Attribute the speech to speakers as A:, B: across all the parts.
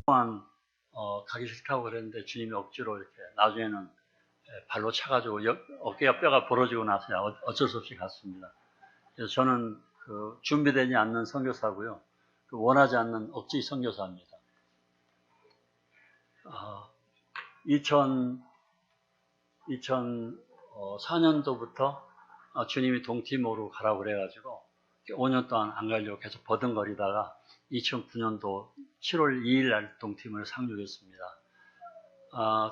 A: 동안 가기 싫다고 그랬는데 주님이 억지로 이렇게 나중에는 발로 차가지고 어깨가 뼈가 부러지고 나서야 어쩔 수 없이 갔습니다. 그래서 저는 그 준비되지 않는 선교사고요. 그 원하지 않는 억지 선교사입니다. 2004년도부터 주님이 동티모로 가라고 그래가지고 5년 동안 안 가려고 계속 버둥거리다가 2009년도 7월 2일 날 동티모를 상륙했습니다.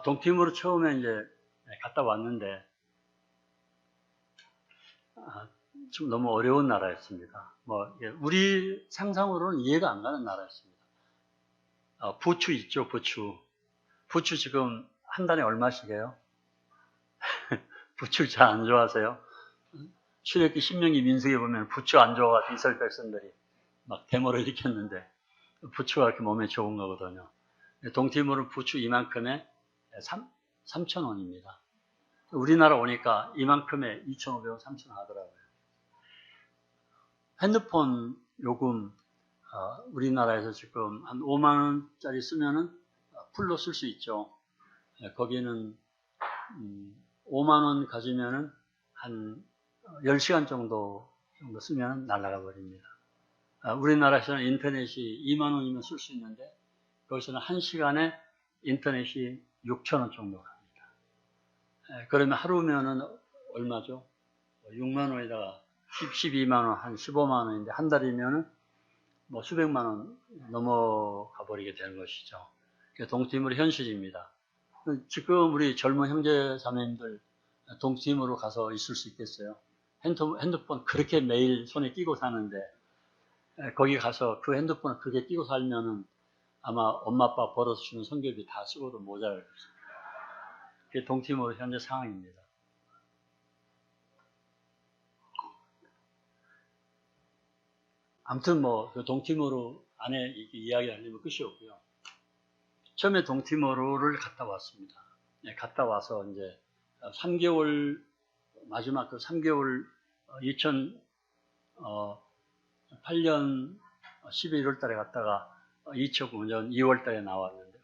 A: 동티모로 처음에 이제 갔다 왔는데 좀 너무 어려운 나라였습니다. 우리 상상으로는 이해가 안 가는 나라였습니다. 부추 있죠, 부추. 부추 지금 한 달에 얼마씩 해요? 부추 잘 안 좋아하세요? 출애굽기 신명기 민수기에 보면 부추 안 좋아가지고 이스라엘 백성들이 막 데모를 일으켰는데 부추가 그렇게 몸에 좋은 거거든요. 동티모르는 부추 이만큼에 3,000원입니다. 우리나라 오니까 이만큼에 2,500원, 3,000원 하더라고요. 핸드폰 요금 우리나라에서 지금 한 5만원짜리 쓰면은 풀로 쓸 수 있죠. 거기는 5만원 가지면은 한 10시간 정도 쓰면 날아가 버립니다. 우리나라에서는 인터넷이 2만원이면 쓸 수 있는데 거기서는 1시간에 인터넷이 6,000원 정도 갑니다. 그러면 하루면은 얼마죠? 6만원에다가 12만원, 한 15만원인데 한 달이면은 뭐 수백만원 넘어가 버리게 되는 것이죠. 동티모르 현실입니다. 지금 우리 젊은 형제 자매님들 동티모르 가서 있을 수 있겠어요? 핸드폰 그렇게 매일 손에 끼고 사는데 거기 가서 그 핸드폰을 그렇게 끼고 살면은 아마 엄마 아빠 벌어서 주는 선교비 다 쓰고도 모자랄 것입니다. 그게 동티모르 현재 상황입니다. 아무튼 그 동티모르 안에 이야기하려면 끝이 없고요. 처음에 동티모르를 갔다 왔습니다. 갔다 와서 이제 3개월 마지막 그 3개월 2008년 11월 달에 갔다가 2009년 2월 달에 나왔는데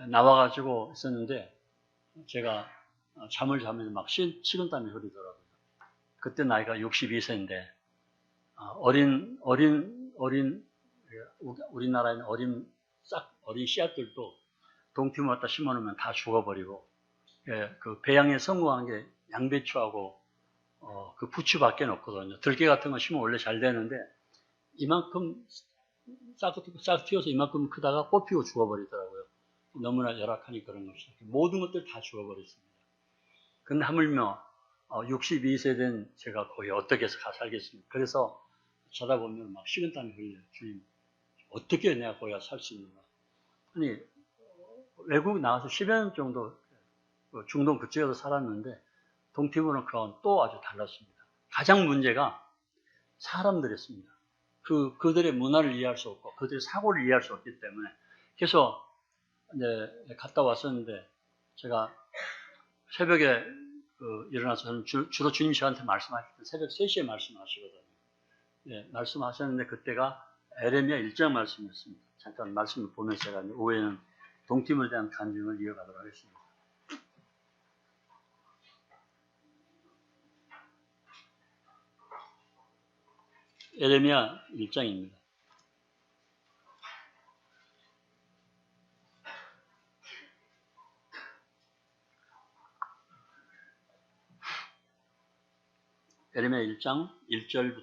A: 나와가지고 있었는데 제가 잠을 자면서 막 식은땀이 흐르더라고요. 그때 나이가 62세인데 우리나라에는 어린 씨앗들도 동티모르 갖다 심어놓으면 다 죽어버리고 그 배양에 성공한 게 양배추하고 그 부추밖에 없거든요. 들깨 같은 거 심으면 원래 잘 되는데 이만큼 싹 튀어서 이만큼 크다가 꽃피고 죽어버리더라고요. 너무나 열악하니 그런 것이죠. 모든 것들 다 죽어버렸습니다. 근데 하물며 62세 된 제가 거기 어떻게 해서 가 살겠습니까? 그래서 자다 보면 막 식은땀이 흘려요. 주님, 어떻게 내가 거기 살 수 있는가? 아니, 외국 나와서 10여 년 정도 중동 그쪽에서 살았는데 동티모르는 그건 또 아주 달랐습니다. 가장 문제가 사람들이었습니다. 그들의 문화를 이해할 수 없고 그들의 사고를 이해할 수 없기 때문에 그래서 이제 갔다 왔었는데 제가 새벽에 일어나서 저는 주로 주님 저한테 말씀하실 때 새벽 3시에 말씀하시거든요. 말씀하셨는데 그때가 에레미야 1장 말씀이었습니다. 잠깐 말씀을 보면서 제가 오후에는 동티모르에 대한 간증을 이어가도록 하겠습니다. 에레미야 1장입니다. 에레미야 1장 1절,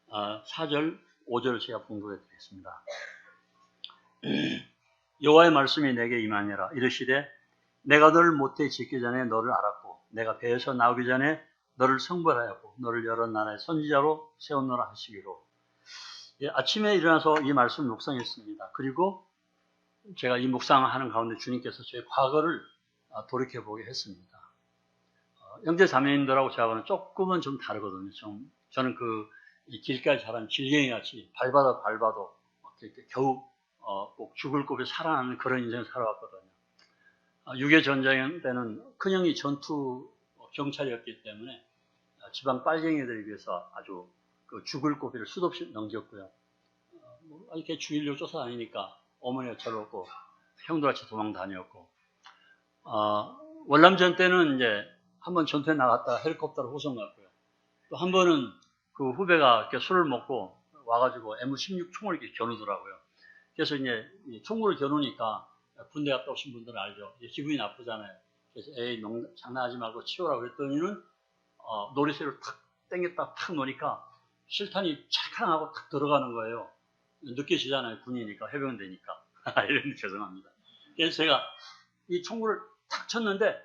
A: 4절, 5절 제가 봉독해 드리겠습니다. 여호와의 말씀이 내게 임하니라. 이르시되 내가 너를 모태에 짓기 전에 너를 알았고 내가 배에서 나오기 전에 너를 성별하였고 너를 여러 나라의 선지자로 세웠노라 하시기로. 아침에 일어나서 이 말씀을 묵상했습니다. 그리고 제가 이 묵상을 하는 가운데 주님께서 저의 과거를 돌이켜보게 했습니다. 형제 자매님들하고 저하고는 조금은 좀 다르거든요. 저는 이 길가에 자란 질갱이 같이 밟아도 겨우 꼭 죽을 고비에 살아나는 그런 인생을 살아왔거든요. 6.25 전쟁 때는 큰형이 전투 경찰이었기 때문에 지방 빨갱이들에 비해서 아주 그 죽을 고비를 수도 없이 넘겼고요. 이렇게 죽이려고 쫓아다니니까 어머니가 저를 얻고 형들 같이 도망 다녔고, 월남전 때는 이제 한번 전투에 나갔다가 헬리콥터로 후송 갔고요. 또 한 번은 그 후배가 이렇게 술을 먹고 와가지고 M16 총을 이렇게 겨누더라고요. 그래서 이제 총구를 겨누니까 군대 갔다 오신 분들은 알죠. 기분이 나쁘잖아요. 그래서 에이 장난하지 말고 치워라 그랬더니는 놀이쇠를 탁 당겼다 탁 놓으니까 실탄이 찰캉하고 탁 들어가는 거예요. 느껴지잖아요. 군이니까 해병대니까. 이런 죄송합니다. 그래서 제가 이 총구를 탁 쳤는데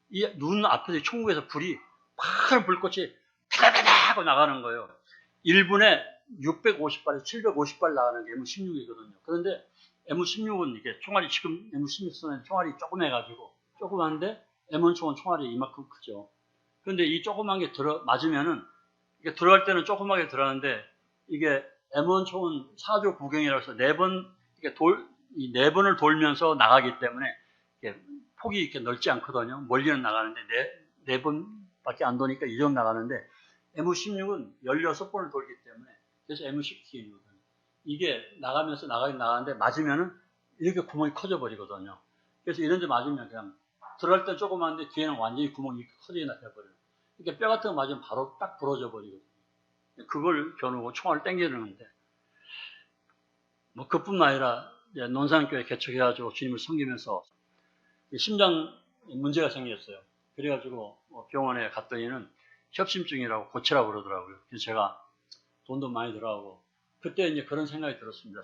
A: 이 눈 앞에서 총구에서 불이 파란 불꽃이 타다다다 하고 나가는 거예요. 1분에 650발에서 750발 나가는 게 M16이거든요. 그런데 M16은 이게 총알이 지금 M16 쏘는 총알이 조그매가지고 조그만데 M1 총은 총알이 이만큼 크죠. 그런데 이 조그만 게 맞으면은 이게 들어갈 때는 조그맣게 들어가는데 이게 M1 총은 4조 9경이라서 4번 이게 이 4번을 돌면서 나가기 때문에 이게 폭이 이렇게 넓지 않거든요. 멀리는 나가는데 4번밖에 안 도니까 이 정도 나가는데 M16은 16번을 돌기 때문에 그래서 M16이거든요. 이게 나가면서 나가긴 나가는데 맞으면은 이렇게 구멍이 커져 버리거든요. 그래서 이런 데 맞으면 그냥 들어갈 때 조그만데 뒤에는 완전히 구멍이 커지나 돼버려요. 이렇게 뼈 같은 거 맞으면 바로 딱 부러져 버리거든요. 그걸 겨누고 총알을 당겨내는데 뭐 그뿐만 아니라 논산교회 개척해가지고 주님을 섬기면서 심장 문제가 생겼어요. 그래가지고 병원에 갔더니는 협심증이라고 고치라고 그러더라고요. 그래서 제가 돈도 많이 들어가고 그때 이제 그런 생각이 들었습니다.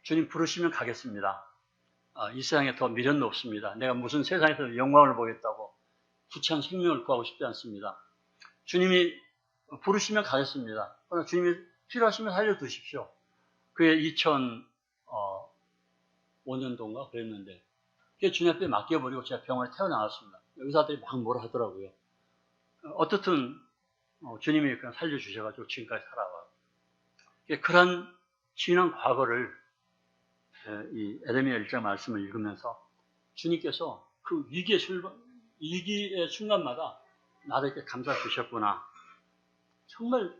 A: 주님 부르시면 가겠습니다. 이 세상에 더 미련도 없습니다. 내가 무슨 세상에서 영광을 보겠다고 부처한 생명을 구하고 싶지 않습니다. 주님이 부르시면 가겠습니다. 그러나 주님이 필요하시면 살려두십시오. 그게 2005년도인가 그랬는데 그게 주님 앞에 맡겨버리고 제가 병원에 태어나왔습니다. 의사들이 막 뭐라 하더라고요. 어떻든 주님이 그냥 살려주셔가지고 지금까지 살아와. 그런 지난 과거를 이 에레미야 1장 말씀을 읽으면서 주님께서 그 위기의 순간마다 나를 이렇게 감싸 주셨구나. 정말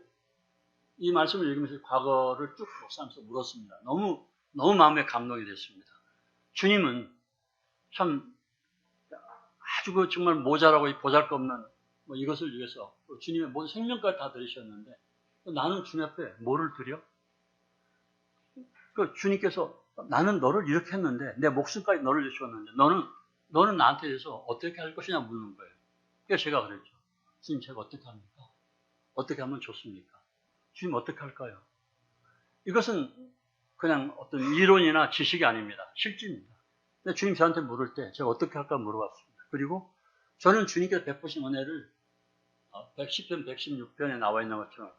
A: 이 말씀을 읽으면서 과거를 쭉 묵상하면서 물었습니다. 너무 마음에 감동이 됐습니다. 주님은 참 아주 정말 모자라고 보잘것없는 이것을 위해서 주님의 모든 생명까지 다 드리셨는데 나는 주님 앞에 뭐를 드려? 주님께서 나는 너를 이렇게 했는데 내 목숨까지 너를 주셨는데 너는 나한테 대해서 어떻게 할 것이냐 묻는 거예요. 그래서 제가 그랬죠. 주님 제가 어떻게 합니까? 어떻게 하면 좋습니까? 주님 어떻게 할까요? 이것은 그냥 어떤 이론이나 지식이 아닙니다. 실질입니다. 근데 주님 저한테 물을 때 제가 어떻게 할까 물어봤습니다. 그리고 저는 주님께서 베푸신 은혜를 110편, 116편에 나와 있는 것처럼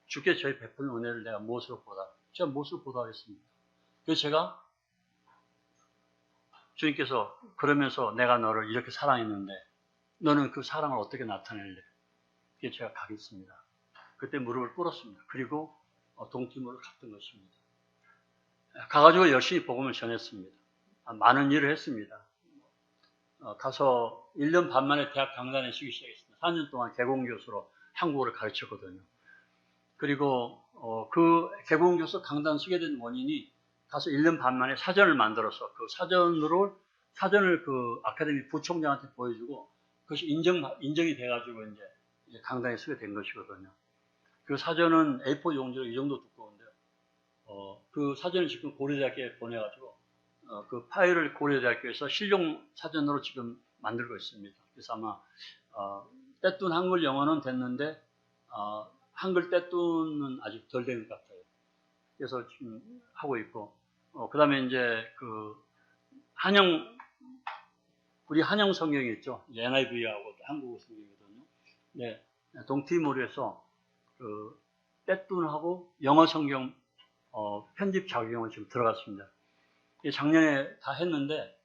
A: 주께 저희 베푸는 은혜를 내가 무엇으로 제가 무엇으로 보답하겠습니까? 그래서 제가 주님께서 그러면서 내가 너를 이렇게 사랑했는데 너는 그 사랑을 어떻게 나타낼래? 그게 제가 가겠습니다. 그때 무릎을 꿇었습니다. 그리고 동티모를 갔던 것입니다. 가가지고 열심히 복음을 전했습니다. 많은 일을 했습니다. 가서 1년 반 만에 대학 강단에 쉬기 시작했습니다. 4년 동안 개공교수로 한국어를 가르쳤거든요. 그리고 그 개공교수 강단 쓰게 된 원인이 가서 1년 반 만에 사전을 만들어서 그 사전을 그 아카데미 부총장한테 보여주고 그것이 인정이 돼가지고 이제 강단에 쓰게 된 것이거든요. 그 사전은 A4 용지로 이 정도 두꺼운데요. 그 사전을 지금 고려대학교에 보내가지고 그 파일을 고려대학교에서 실용 사전으로 지금 만들고 있습니다. 그래서 아마 떼뚱 한글 영어는 됐는데 한글 떼뚱은 아직 덜 된 것 같아요. 그래서 지금 하고 있고 그 다음에 이제 그 우리 한영 성경이 있죠. NIV하고 한국어 성경이거든요. 네, 동티모르에서 그 떼뚱하고 영어 성경 편집 작업을 지금 들어갔습니다. 작년에 다 했는데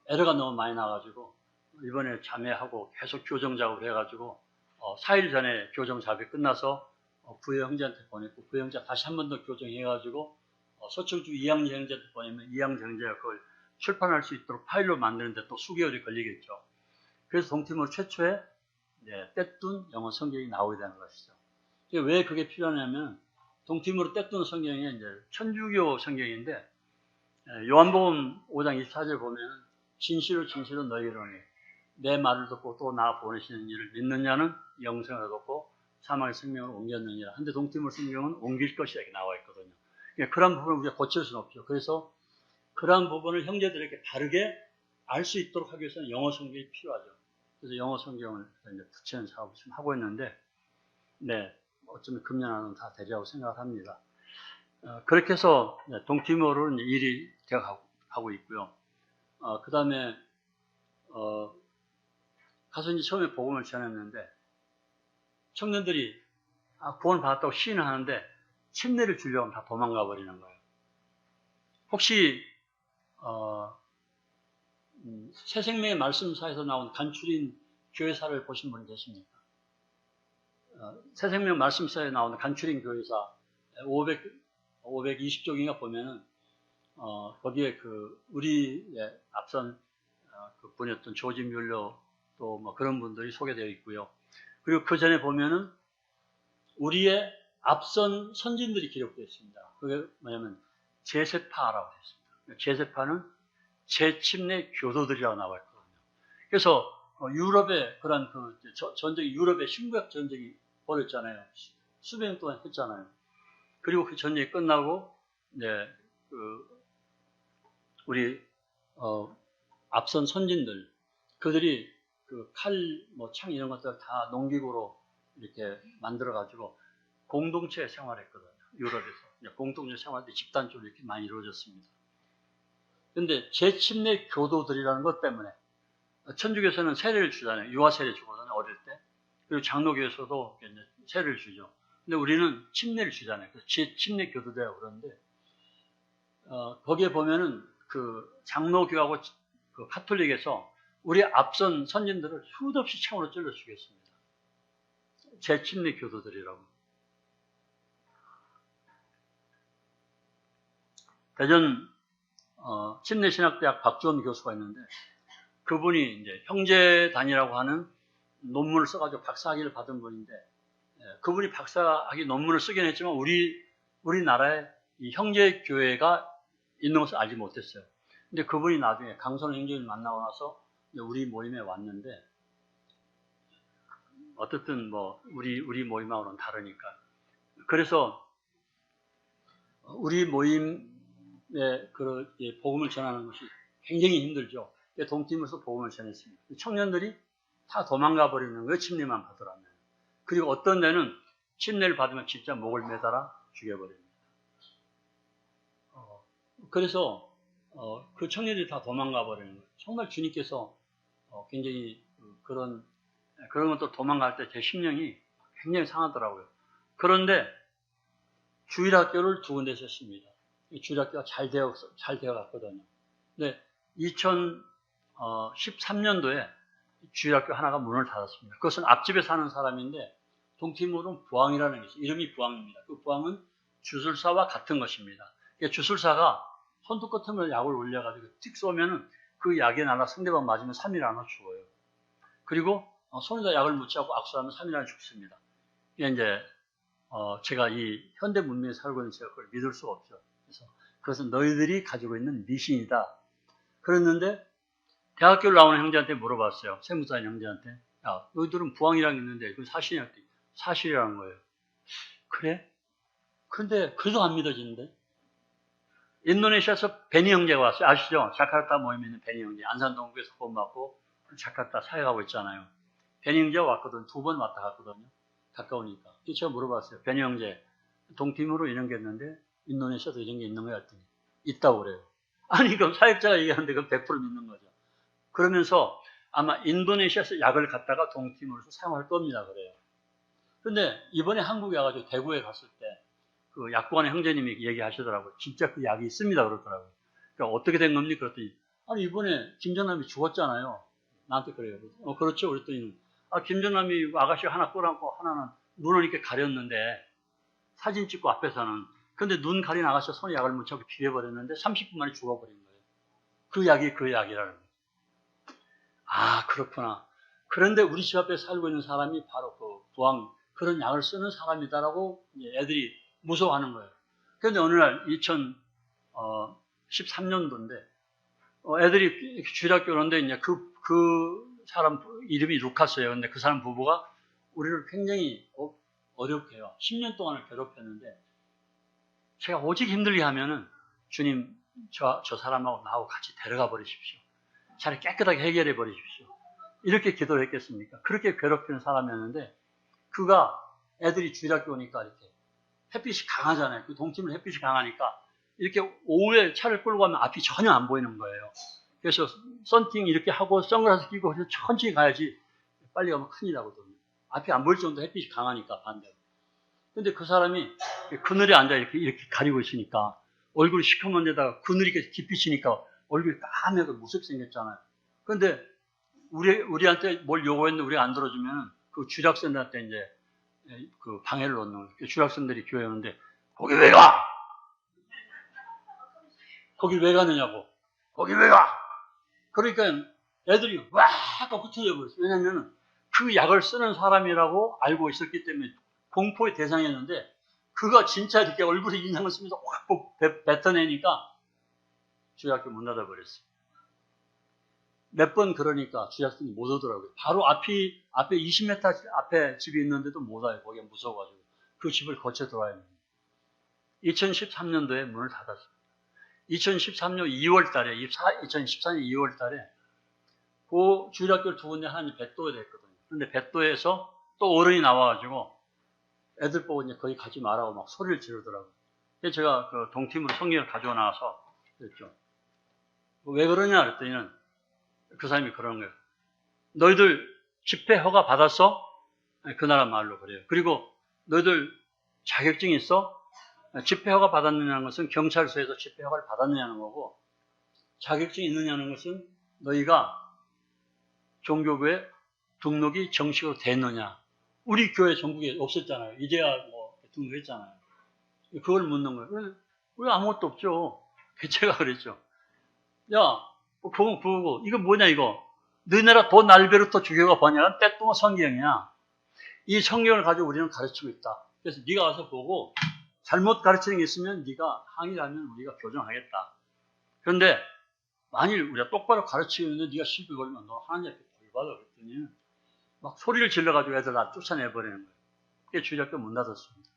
A: 에러가 너무 많이 나가지고 이번에 자매하고 계속 교정 작업을 해가지고 4일 전에 교정 작업이 끝나서 부여 형제한테 보냈고 부여 형제 다시 한 번 더 교정해가지고 서초주 이양재 형제한테 보내면 이양재 형제가 그걸 출판할 수 있도록 파일로 만드는데 또 수개월이 걸리겠죠. 그래서 동티모르 최초의 떼뚱 영어 성경이 나오게 되는 것이죠. 왜 그게 필요하냐면 동티모르 떼ጡ는 성경이 이제 천주교 성경인데, 요한복음 5장 24절 보면 진실로 진실로 너희를 이르노니 내 말을 듣고 또 나 보내시는 이를 믿는 자는 영생을 얻고 사망의 생명을 옮겼느니라. 근데 동티모르 성경은 옮길 것이다 이렇게 나와 있거든요. 그러니까 그런 부분을 우리가 고칠 수는 없죠. 그래서 그러한 부분을 형제들에게 바르게 알 수 있도록 하기 위해서는 영어 성경이 필요하죠. 그래서 영어 성경을 이제 붙이는 작업을 지금 하고 있는데, 네, 어쩌면 금년 안은 다 되리라고 생각을 합니다. 그렇게 해서 동티모르는 일이 되어 가고 있고요. 그 다음에 가서 이제 처음에 복음을 전했는데 청년들이 구원 받았다고 시인을 하는데 침례를 주려고 하면 다 도망가 버리는 거예요. 혹시 새생명의 말씀사에서 나온 간추린 교회사를 보신 분 계십니까? 새생명 말씀사에 나오는 간추린 교회사 520쪽인가 보면은 거기에 우리의 앞선 그 분이었던 조지 뮬러 또 뭐 그런 분들이 소개되어 있고요. 그리고 그 전에 보면은 우리의 앞선 선진들이 기록되어 있습니다. 그게 뭐냐면 제세파라고 되어 있습니다. 제세파는 재침례 교도들이라고 나와 있거든요. 그래서 유럽의 그런 전쟁이 유럽의 신구약 전쟁이 벌어졌잖아요. 수백 년 동안 했잖아요. 그리고 그 전쟁이 끝나고 우리 앞선 선진들 그들이 그 칼, 뭐 창 이런 것들 다 농기구로 이렇게 만들어 가지고 공동체 생활했거든요. 유럽에서 공동체 생활이 집단적으로 이렇게 많이 이루어졌습니다. 그런데 재침례 교도들이라는 것 때문에 천주교에서는 세례를 주잖아요. 유아 세례 주거든요. 어릴 때. 그리고 장로교에서도 세례를 주죠. 근데 우리는 침례를 주잖아요. 그래서 재침례 교도대라고 그러는데 거기에 보면은 그 장로교하고 그 카톨릭에서 우리 앞선 선진들을 수도 없이 창으로 찔러 죽였습니다. 재침례 교도들이라고. 대전 침례신학대학 박주원 교수가 있는데 그분이 이제 형제단이라고 하는 논문을 써가지고 박사학위를 받은 분인데 그분이 박사학위 논문을 쓰긴 했지만 우리나라에 이 형제교회가 있는 것을 알지 못했어요. 근데 그분이 나중에 강선호 형제를 만나고 나서 우리 모임에 왔는데 어떻든 뭐 우리 모임하고는 다르니까 그래서 우리 모임에 복음을 전하는 것이 굉장히 힘들죠. 동팀에서 복음을 전했습니다. 청년들이 다 도망가 버리는 거예요. 침례만 받으라면. 그리고 어떤 데는 침례를 받으면 진짜 목을 매달아 죽여버립니다. 그래서 그 청년들이 다 도망가 버리는 거예요. 정말 주님께서 굉장히 그런 것도 도망갈 때 제 심령이 굉장히 상하더라고요. 그런데 주일학교를 두 군데 였습니다. 주일학교가 잘 되어 갔거든요. 근데 2013년도에 주일학교 하나가 문을 닫았습니다. 그것은 앞집에 사는 사람인데 동티모르는 부항이라는 게 있어요. 이름이 부항입니다. 그 부항은 주술사와 같은 것입니다. 주술사가 손톱 끝으로 약을 올려가지고 틱 쏘면은 그 약에 날아 상대방 맞으면 3일 안에 죽어요. 그리고 손에다 약을 묻히고 악수하면 3일 안에 죽습니다. 이게 이제 제가 이 현대 문명에 살고 있는 제가 그걸 믿을 수가 없죠. 그래서 그것은 너희들이 가지고 있는 미신이다. 그랬는데 대학교를 나오는 형제한테 물어봤어요. 세무사인 형제한테. 야, 너희들은 부항이라는 게 있는데 그건 사실이냐? 사실이라는 거예요. 그래? 근데 그래도 안 믿어지는데? 인도네시아에서 베니 형제가 왔어요. 아시죠? 자카르타 모임에 있는 베니 형제. 안산동구에서 본받고 자카르타 사역하고 있잖아요. 베니 형제가 왔거든. 2번 왔다 갔거든요. 가까우니까. 그래서 제가 물어봤어요. 베니 형제, 동팀으로 이런 게 있는데 인도네시아도 이런 게 있는 거야? 했더니 있다고 그래요. 아니 그럼 사역자가 얘기하는데 그건 100% 믿는 거죠. 그러면서 아마 인도네시아에서 약을 갖다가 동팀으로서 사용할 겁니다. 그래요. 근데 이번에 한국에 와가지고 대구에 갔을 때 그 약국안의 형제님이 얘기하시더라고요. 진짜 그 약이 있습니다. 그러더라고요. 그러니까 어떻게 된 겁니까? 그랬더니 아니 이번에 김정남이 죽었잖아요. 나한테 그래요. 그렇죠. 그랬더니 김정남이 아가씨 하나 끌어안고 하나는 눈을 이렇게 가렸는데 사진 찍고 앞에서는 근데 눈 가린 아가씨가 손에 약을 묻혀서 비벼버렸는데 30분 만에 죽어버린 거예요. 그 약이 그 약이라는 거예요. 아 그렇구나. 그런데 우리 집 앞에 살고 있는 사람이 바로 그 부항 그런 약을 쓰는 사람이다라고 애들이 무서워하는 거예요. 그런데 어느 날 2013년도인데 애들이 주일학교 오는데 이제 그 사람 이름이 루카스예요. 근데 그 사람 부부가 우리를 굉장히 어렵게 해요. 10년 동안을 괴롭혔는데 제가 오직 힘들게 하면은 주님 저 사람하고 나하고 같이 데려가 버리십시오. 차라리 깨끗하게 해결해 버리십시오. 이렇게 기도를 했겠습니까? 그렇게 괴롭히는 사람이었는데 그가 애들이 주일학교 오니까 이렇게 햇빛이 강하잖아요. 그 동티물 햇빛이 강하니까 이렇게 오후에 차를 끌고 가면 앞이 전혀 안 보이는 거예요. 그래서 썬팅 이렇게 하고 선글라스 끼고 해서 천천히 가야지 빨리 가면 큰일 나거든요. 앞이 안 보일 정도 햇빛이 강하니까 반대로. 근데 그 사람이 그늘에 앉아 이렇게 가리고 있으니까 얼굴이 시커먼 데다가 그늘이 깊이 비치니까 얼굴이 까매고 무섭게 생겼잖아요. 근데 우리한테 뭘 요구했는데 우리가 안 들어주면 그 주일학생들한테 이제 그 방해를 넣는 거예요. 주일학생들이 교회 오는데 거기 왜 가? 거길 왜 가느냐고. 거기 왜 가? 그러니까 애들이 와 하고 흩어져 버렸어요. 왜냐면 그 약을 쓰는 사람이라고 알고 있었기 때문에 공포의 대상이었는데 그가 진짜 이렇게 얼굴에 인상을 쓰면서 확 뱉어내니까 주일학교 문 닫아버렸어요. 몇 번 그러니까 주일학생이 못 오더라고요. 바로 앞에 20m 앞에 집이 있는데도 못 와요. 거기에 무서워가지고. 그 집을 거쳐 들어와야 됩니다. 2013년도에 문을 닫았어요. 2013년 2월 달에, 2014년 2월 달에 그 주일학교를 두 군데 하나님 배도에 됐거든요. 그런데 배도에서 또 어른이 나와가지고 애들 보고 이제 거기 가지 말라고 막 소리를 지르더라고요. 그래서 제가 그 동팀으로 성경을 가지고 나와서 그랬죠. 왜 그러냐 그랬더니는 그 사람이 그러는 거예요. 너희들 집회 허가 받았어? 그 나라 말로 그래요. 그리고 너희들 자격증이 있어? 집회 허가 받았느냐는 것은 경찰서에서 집회 허가를 받았느냐는 거고 자격증이 있느냐는 것은 너희가 종교교회 등록이 정식으로 됐느냐. 우리 교회 전국에 없었잖아요. 이제야 뭐 등록했잖아요. 그걸 묻는 거예요. 왜 아무것도 없죠? 제가 그랬죠. 야, 그거 부르고 이거 뭐냐 이거. 너네라 돈 알베르토 주교가 번역한 떼뚱어 성경이야. 이 성경을 가지고 우리는 가르치고 있다. 그래서 네가 와서 보고 잘못 가르치는 게 있으면 네가 항의를 하면 우리가 교정하겠다. 그런데 만일 우리가 똑바로 가르치고 있는데 네가 시비 걸면 너 하나님 앞에 벌받아 그랬더니 막 소리를 질러가지고 애들 다 쫓아내버리는 거예요. 그게 주일학교 문 닫았습니다.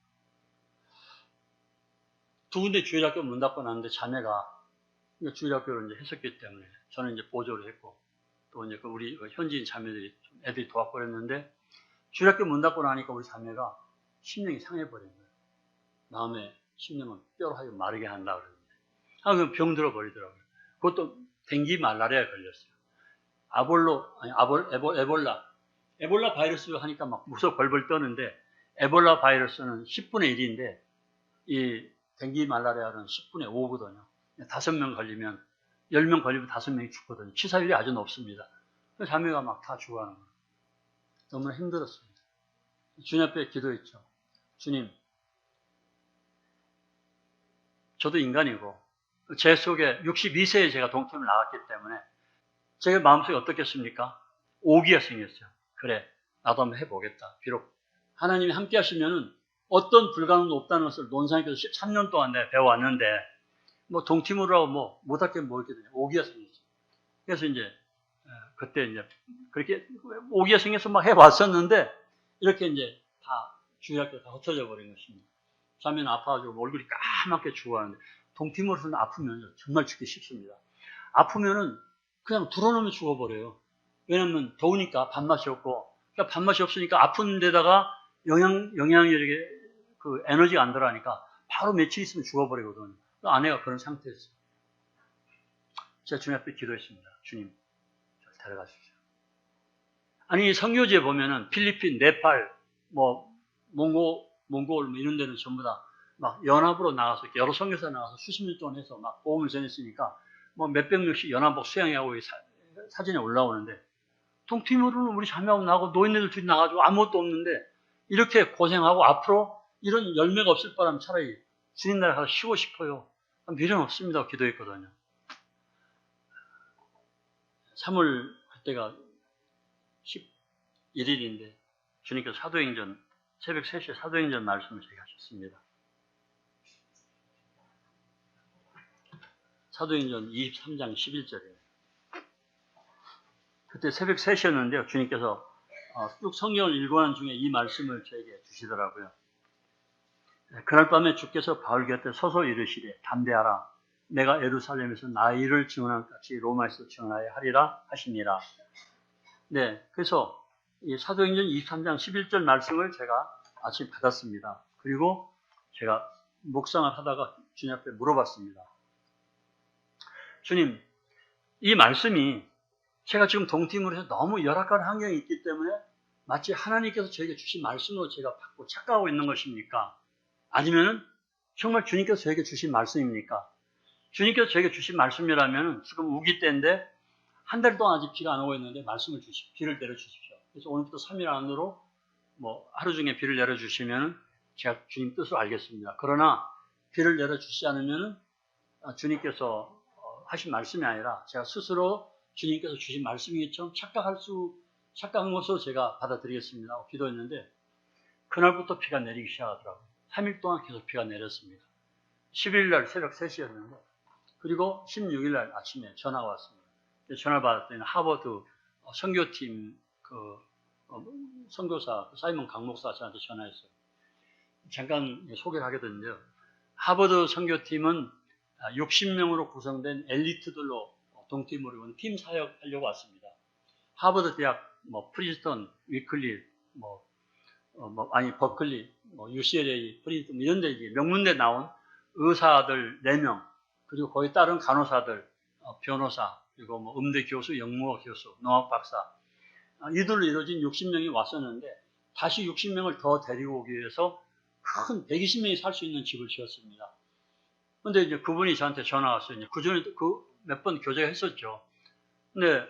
A: 두 군데 주일학교 문 닫고 났는데 자매가 주일학교를 이제 했었기 때문에 저는 이제 보조를 했고 또 이제 우리 현지인 자매들이 애들이 도와버렸는데 주일학교 문 닫고 나니까 우리 자매가 심령이 상해버린 거예요. 마음의 심령은 뼈로 하여 마르게 한다 그러는데 그럼 병 들어버리더라고요. 그것도 댕기 말라리아에 걸렸어요. 에볼라 바이러스를 하니까 막 무서워 벌벌 떠는데 에볼라 바이러스는 10분의 1인데 이 댕기 말라리아는 10분의 5거든요. 5명 걸리면 10명 걸리면 5명이 죽거든요. 치사율이 아주 높습니다. 자매가 막 다 죽어가는 거예요. 너무나 힘들었습니다. 주님 앞에 기도했죠. 주님, 저도 인간이고 제 속에 62세에 제가 동팀을 나갔기 때문에 제 마음속에 어떻겠습니까? 오기가 생겼어요. 그래, 나도 한번 해보겠다. 비록 하나님이 함께 하시면은 어떤 불가능도 없다는 것을 논산에서 13년 동안 내가 배워왔는데 뭐 동팀으로 하고 뭐 못할 게 뭐 있겠느냐. 오기가 생겼어요. 그래서 이제 그때 이제 그렇게 오기가 생겨서 막 해봤었는데 이렇게 이제 다 주일학교 다 흩어져 버린 것입니다. 자매는 아파가지고 얼굴이 까맣게 죽어가는데 동팀으로서는 아프면 정말 죽기 쉽습니다. 아프면은 그냥 들어놓으면 죽어버려요. 왜냐면 더우니까 밥맛이 없고 그러니까 밥맛이 없으니까 아픈 데다가 영양이 그 에너지가 안 들어가니까 바로 며칠 있으면 죽어버리거든요. 아내가 그런 상태였어요. 제가 주님 앞에 기도했습니다. 주님, 저를 데려가십시오. 아니 선교지에 보면은 필리핀, 네팔, 뭐 몽골 뭐 이런 데는 전부 다 막 연합으로 나가서 여러 선교사 나가서 수십 년 동안 해서 막 복음을 전했으니까 뭐 몇백 명씩 연합복 수양하고 사진에 올라오는데 동팀으로는 우리 자매하고 나하고 노인네들 둘이 나가지고 아무것도 없는데 이렇게 고생하고 앞으로 이런 열매가 없을 바라면 차라리 주님 나라 가서 쉬고 싶어요. 미련 없습니다. 기도했거든요. 3월 그때가 11일인데 주님께서 사도행전 새벽 3시에 사도행전 말씀을 제가 하셨습니다. 사도행전 23장 11절이에요. 그때 새벽 3시였는데요. 주님께서 쭉 성경을 읽어가는 중에 이 말씀을 저에게 주시더라고요. 그날 밤에 주께서 바울 곁에 서서 이르시되 담대하라. 내가 예루살렘에서 나의 일을 증언한 같이 로마에서 증언하여 하리라 하시니라. 네, 그래서 이 사도행전 23장 11절 말씀을 제가 아침 받았습니다. 그리고 제가 묵상을 하다가 주님 앞에 물어봤습니다. 주님, 이 말씀이 제가 지금 동티모르에서 너무 열악한 환경이 있기 때문에 마치 하나님께서 저에게 주신 말씀으로 제가 받고 착각하고 있는 것입니까? 아니면 정말 주님께서 저에게 주신 말씀입니까? 주님께서 저에게 주신 말씀이라면 지금 우기 때인데 한 달 동안 아직 비가 안 오고 있는데 말씀을 주십시오. 비를 내려주십시오. 그래서 오늘부터 3일 안으로 하루 중에 비를 내려주시면 제가 주님 뜻을 알겠습니다. 그러나 비를 내려주시지 않으면 주님께서 하신 말씀이 아니라 제가 스스로 주님께서 주신 말씀이처럼 착각한 것으로 제가 받아들이겠습니다 하고 기도했는데 그날부터 비가 내리기 시작하더라고요. 3일 동안 계속 비가 내렸습니다. 11일 날 새벽 3시였는데 그리고 16일 날 아침에 전화가 왔습니다. 전화를 받았더니 하버드 선교팀 선교사 사이먼 강 목사 저한테 전화했어요. 잠깐 소개를 하게 됐는데요. 하버드 선교팀은 60명으로 구성된 엘리트들로 동티모르 팀 사역하려고 왔습니다. 하버드 대학, 프린스턴, 위클리, 버클리, UCLA, 프린스턴 이런 데 명문대 나온 의사들 4명, 그리고 거기 따른 간호사들, 변호사, 그리고 음대 교수, 영문어 교수, 농학 박사 이들로 이루어진 60명이 왔었는데 다시 60명을 더 데리고 오기 위해서 큰 120명이 살 수 있는 집을 지었습니다. 근데 이제 그분이 저한테 전화 왔어요. 그 전에 몇 번 교제가 했었죠. 근데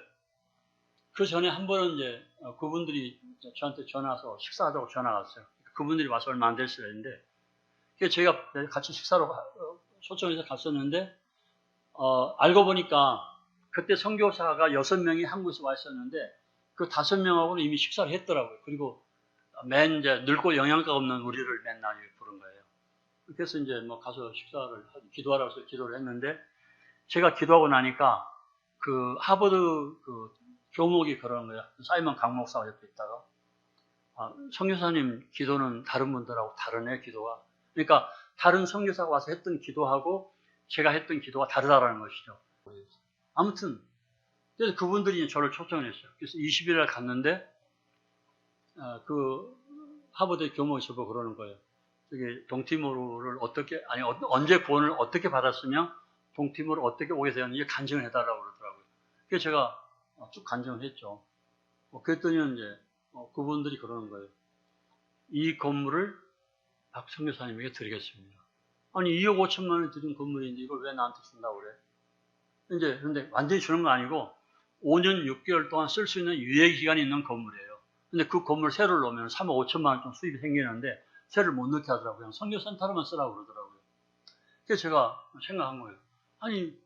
A: 그 전에 한 번은 이제 그분들이 저한테 전화 와서 식사하자고 전화 왔어요. 그분들이 와서 얼마 안 됐어야 했는데 제가 같이 식사로 초청해서 갔었는데 알고 보니까 그때 선교사가 6명이 한국에서 와 있었는데 그 5명하고는 이미 식사를 했더라고요. 그리고 이제 늙고 영양가 없는 우리를 맨날 부른 거예요. 그래서 이제 가서 식사를 기도하라고 해서 기도를 했는데 제가 기도하고 나니까 그 하버드 교목이 그러는 거예요. 사이먼 강 목사가 옆에 있다가 선교사님 기도는 다른 분들하고 다르네 기도가. 그러니까 다른 선교사가 와서 했던 기도하고 제가 했던 기도가 다르다라는 것이죠. 아무튼 그래서 그분들이 저를 초청을 했어요. 그래서 20일 날 갔는데 그 하버드 교목이 저보고 그러는 거예요. 저기 동티모르를 언제 구원을 어떻게 받았으며 동티모르를 어떻게 오게 되었는지 간증을 해달라고 그러더라고요. 그래서 제가 쭉 간증을 했죠. 그랬더니 이제 그분들이 그러는 거예요. 이 건물을 박 선교사님에게 드리겠습니다. 아니 2억 5천만 원 드린 건물인데 이걸 왜 나한테 준다고 그래? 근데 완전히 주는 거 아니고 5년 6개월 동안 쓸 수 있는 유예 기간이 있는 건물이에요. 근데 그 건물 세를 놓으면 3억 5천만 원 좀 수입이 생기는데 세를 못 넣게 하더라고요. 그냥 선교센터로만 쓰라고 그러더라고요. 그래서 제가 생각한 거예요. 아니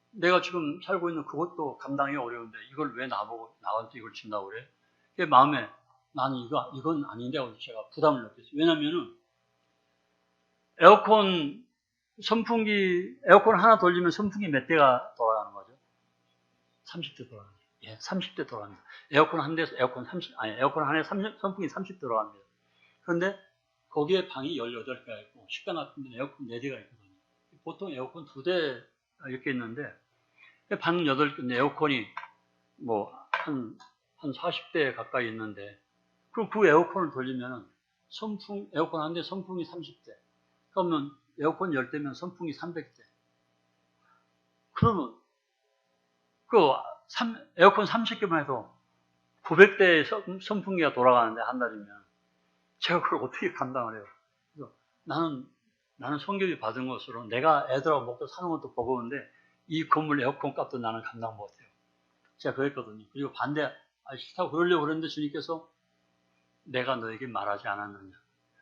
A: 내가 지금 살고 있는 그것도 감당이 어려운데 이걸 왜 나한테 이걸 준다고 그래? 그 마음에 나는 이건 아닌데 하고 제가 부담을 느꼈어요. 왜냐면은 에어컨 하나 돌리면 선풍기 몇 대가 돌아가는 거죠? 30대 돌아갑니다. 예, 30대 돌아갑니다. 에어컨 한 대에서 에어컨 한에 선풍기 30대 돌아갑니다. 그런데 거기에 방이 18개가 있고 식당 같은 데는 에어컨 4대가 있거든요. 보통 에어컨 2대 이렇게 있는데 방 8개 에어컨이 한 40대 가까이 있는데 그럼 그 에어컨을 돌리면 에어컨 한 대 선풍기 30대 그러면 에어컨 10대면 선풍기 300대 그러면 에어컨 30개만 해도 900대의 선풍기가 돌아가는데 한 달이면 제가 그걸 어떻게 감당을 해요? 그래서 나는 성교비 받은 것으로 내가 애들하고 먹고 사는 것도 버거운데 이 건물 에어컨 값도 나는 감당 못해요. 제가 그랬거든요. 그리고 싫다고 그러려고 그랬는데 주님께서 내가 너에게 말하지 않았느냐.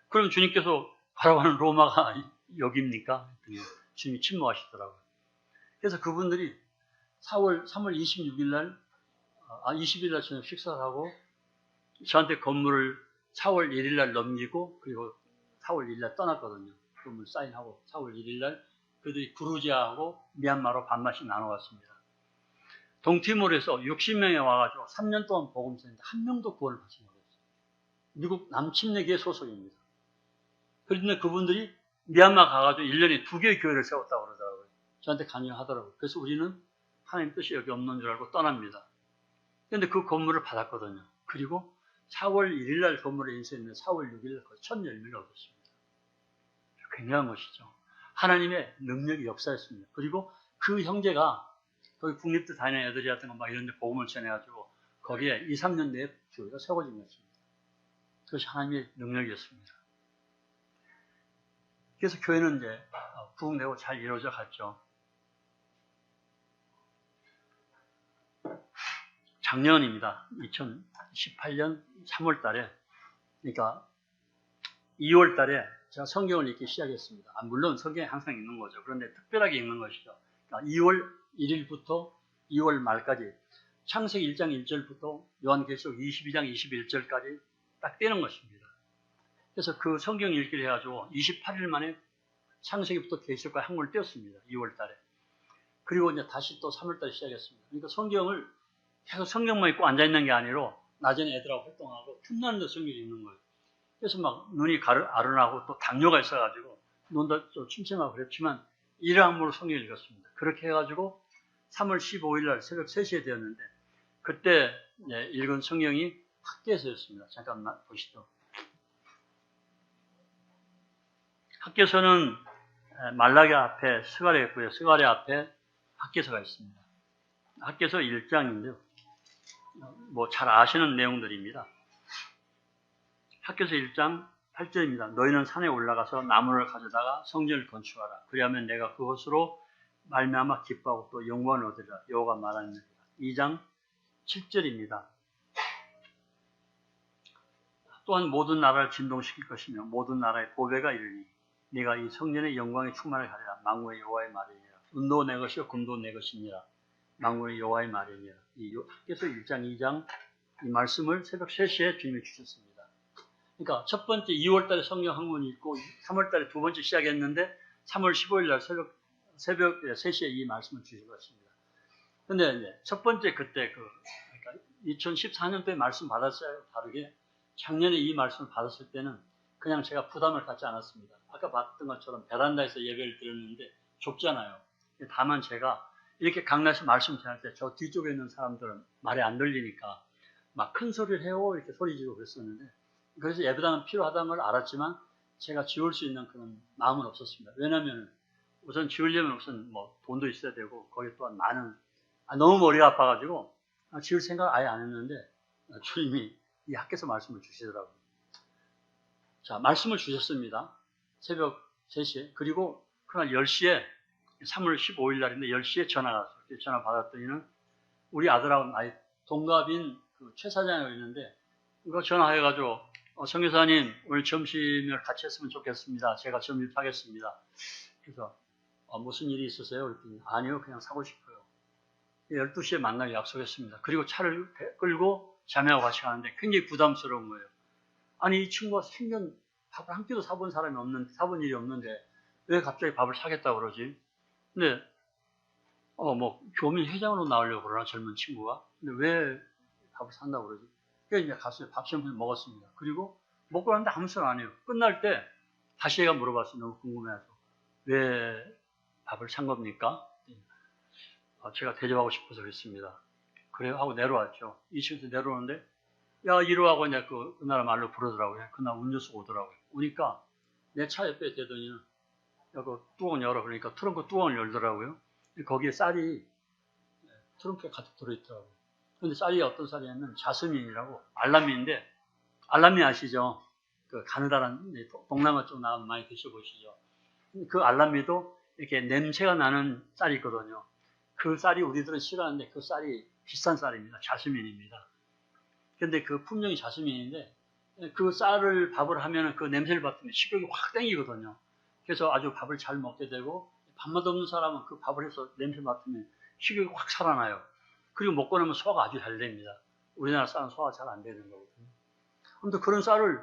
A: 그럼 주님께서 가라고 하는 로마가 여기입니까? 주님이 침묵하시더라고요. 그래서 그분들이 3월 26일 날, 20일 날 저녁 식사를 하고 저한테 건물을 4월 1일 날 넘기고 그리고 4월 1일 날 떠났거든요. 건물 사인하고 4월 1일 날 그들이 구루지아하고 미얀마로 반반씩 나눠갔습니다. 동티모르에서 60명이 와가지고 3년 동안 복음 전했는데 한 명도 구원을 받지 못했어요. 미국 남침례교회 소속입니다. 그런데 그분들이 미얀마 가가지고 1년에 2개의 교회를 세웠다고 그러더라고요. 저한테 강요하더라고요. 그래서 우리는 하나님 뜻이 여기 없는 줄 알고 떠납니다. 그런데 그 건물을 받았거든요. 그리고 4월 1일 날 건물에 인쇄했는데 4월 6일 날 첫 열매를 얻었습니다. 굉장한 것이죠. 하나님의 능력이 역사했습니다. 그리고 그 형제가 거기 국립대 다니는 애들이었던 거 막 이런 데 복음을 전해가지고 거기에 2, 3년 내에 교회가 세워진 것입니다. 그것이 하나님의 능력이었습니다. 그래서 교회는 이제 부흥되고 잘 이루어져 갔죠. 작년입니다. 2018년 3월 달에, 그러니까 2월 달에 제가 성경을 읽기 시작했습니다. 물론 성경에 항상 읽는 거죠. 그런데 특별하게 읽는 것이죠. 그러니까 2월 1일부터 2월 말까지 창세기 1장 1절부터 요한계시록 22장 21절까지 딱 떼는 것입니다. 그래서 그 성경 읽기를 해가지고 28일 만에 창세기부터 계시록까지 한 권을 떼었습니다. 2월 달에. 그리고 이제 다시 또 3월 달에 시작했습니다. 그러니까 성경을 계속 성경만 읽고 앉아있는 게 아니라 낮에는 애들하고 활동하고 틈나는 데 성경 읽는 거예요. 그래서 막 눈이 아른하고 또 당뇨가 있어가지고 눈도 좀 침침하고 그랬지만 일을 함으로 성경을 읽었습니다. 그렇게 해가지고 3월 15일 날 새벽 3시에 되었는데 그때 읽은 성경이 학개서였습니다. 잠깐만 보시죠. 학개서는 말라기 앞에 스가랴 있고요. 스가랴 앞에 학개서가 있습니다. 학개서 1장인데요. 뭐 잘 아시는 내용들입니다. 학개서 1장 8절입니다. 너희는 산에 올라가서 나무를 가져다가 성전을 건축하라. 그리하면 내가 그것으로 말미암아 기뻐하고 또 영광을 얻으리라. 여호와가 말하느니라. 2장 7절입니다. 또한 모든 나라를 진동시킬 것이며 모든 나라의 보배가 이르니 네가 이 성전의 영광의 충만을 가리라. 만군의 여호와의 말이니라. 은도 내 것이요 금도 내 것이니라. 만군의 여호와의 말이니라. 이 학개서 1장 2장 이 말씀을 새벽 3시에 주님이 주셨습니다. 그러니까 첫 번째 2월 달에 성경 한 권 읽고 3월 달에 두 번째 시작했는데 3월 15일 날 새벽 3시에 이 말씀을 주신 것입니다. 근데 이제 첫 번째 그때 그러니까 2014년도에 말씀 받았어요. 다르게 작년에 이 말씀을 받았을 때는 그냥 제가 부담을 갖지 않았습니다. 아까 봤던 것처럼 베란다에서 예배를 드렸는데 좁잖아요. 다만 제가 이렇게 강단에서 말씀 전할 때 저 뒤쪽에 있는 사람들은 말이 안 들리니까 막 큰 소리를 해요 이렇게 소리 지르고 그랬었는데 그래서 예배당은 필요하다는 걸 알았지만 제가 지을 수 있는 그런 마음은 없었습니다. 왜냐하면 우선 지으려면 우선 뭐 돈도 있어야 되고 거기 또한 많은 너무 머리가 아파가지고 지을 생각 아예 안 했는데 주님이 이 학교에서 말씀을 주시더라고요. 자, 말씀을 주셨습니다. 새벽 3시에. 그리고 그날 10시에 3월 15일 날인데 10시에 전화가 왔어요. 전화 받았더니는 우리 아들하고 나이 동갑인 그 최 사장이 있는데 그거 전화해가지고 성교사님 오늘 점심을 같이 했으면 좋겠습니다. 제가 점심하겠습니다. 그래서 무슨 일이 있으세요? 그랬더니 아니요 그냥 사고 싶어요. 12시에 만나기 약속했습니다. 그리고 차를 끌고 자매하고 같이 가는데 굉장히 부담스러운 거예요. 아니 이 친구가 생전 밥을 한 끼도 사본 일이 없는데 왜 갑자기 밥을 사겠다고 그러지? 근데 뭐 교민 회장으로 나오려고 그러나 젊은 친구가 근데 왜 밥을 산다고 그러지? 그래서 이제 갔어요. 밥 점심 먹었습니다. 그리고 먹고 나는데 아무 소리 안 해요. 끝날 때 다시 얘가 물어봤어요. 너무 궁금해서 왜 밥을 산 겁니까? 제가 대접하고 싶어서 그랬습니다. 그래요 하고 내려왔죠. 2층에서 내려오는데 야 이러하고 이제 그 나라 말로 부르더라고요. 그날 운전수가 오더라고요. 오니까 내 차 옆에 대더니 그 뚜껑 열어 그러니까 트렁크 뚜껑을 열더라고요. 거기에 쌀이 트렁크에 가득 들어있더라고요. 근데 쌀이 어떤 쌀이냐면 자스민이라고 알람미인데 알람미 아시죠? 그 가느다란 동남아 쪽 나가면 많이 드셔보시죠. 그 알람미도 이렇게 냄새가 나는 쌀이 있거든요. 그 쌀이 우리들은 싫어하는데 그 쌀이 비싼 쌀입니다. 자스민입니다. 근데 그 품종이 자스민인데 그 쌀을 밥을 하면 그 냄새를 맡으면 식욕이 확 땡기거든요. 그래서 아주 밥을 잘 먹게 되고 밥맛 없는 사람은 그 밥을 해서 냄새 맡으면 식욕이 확 살아나요. 그리고 먹고 나면 소화가 아주 잘 됩니다. 우리나라 쌀은 소화가 잘 안 되는 거거든요. 아무튼 그런 쌀을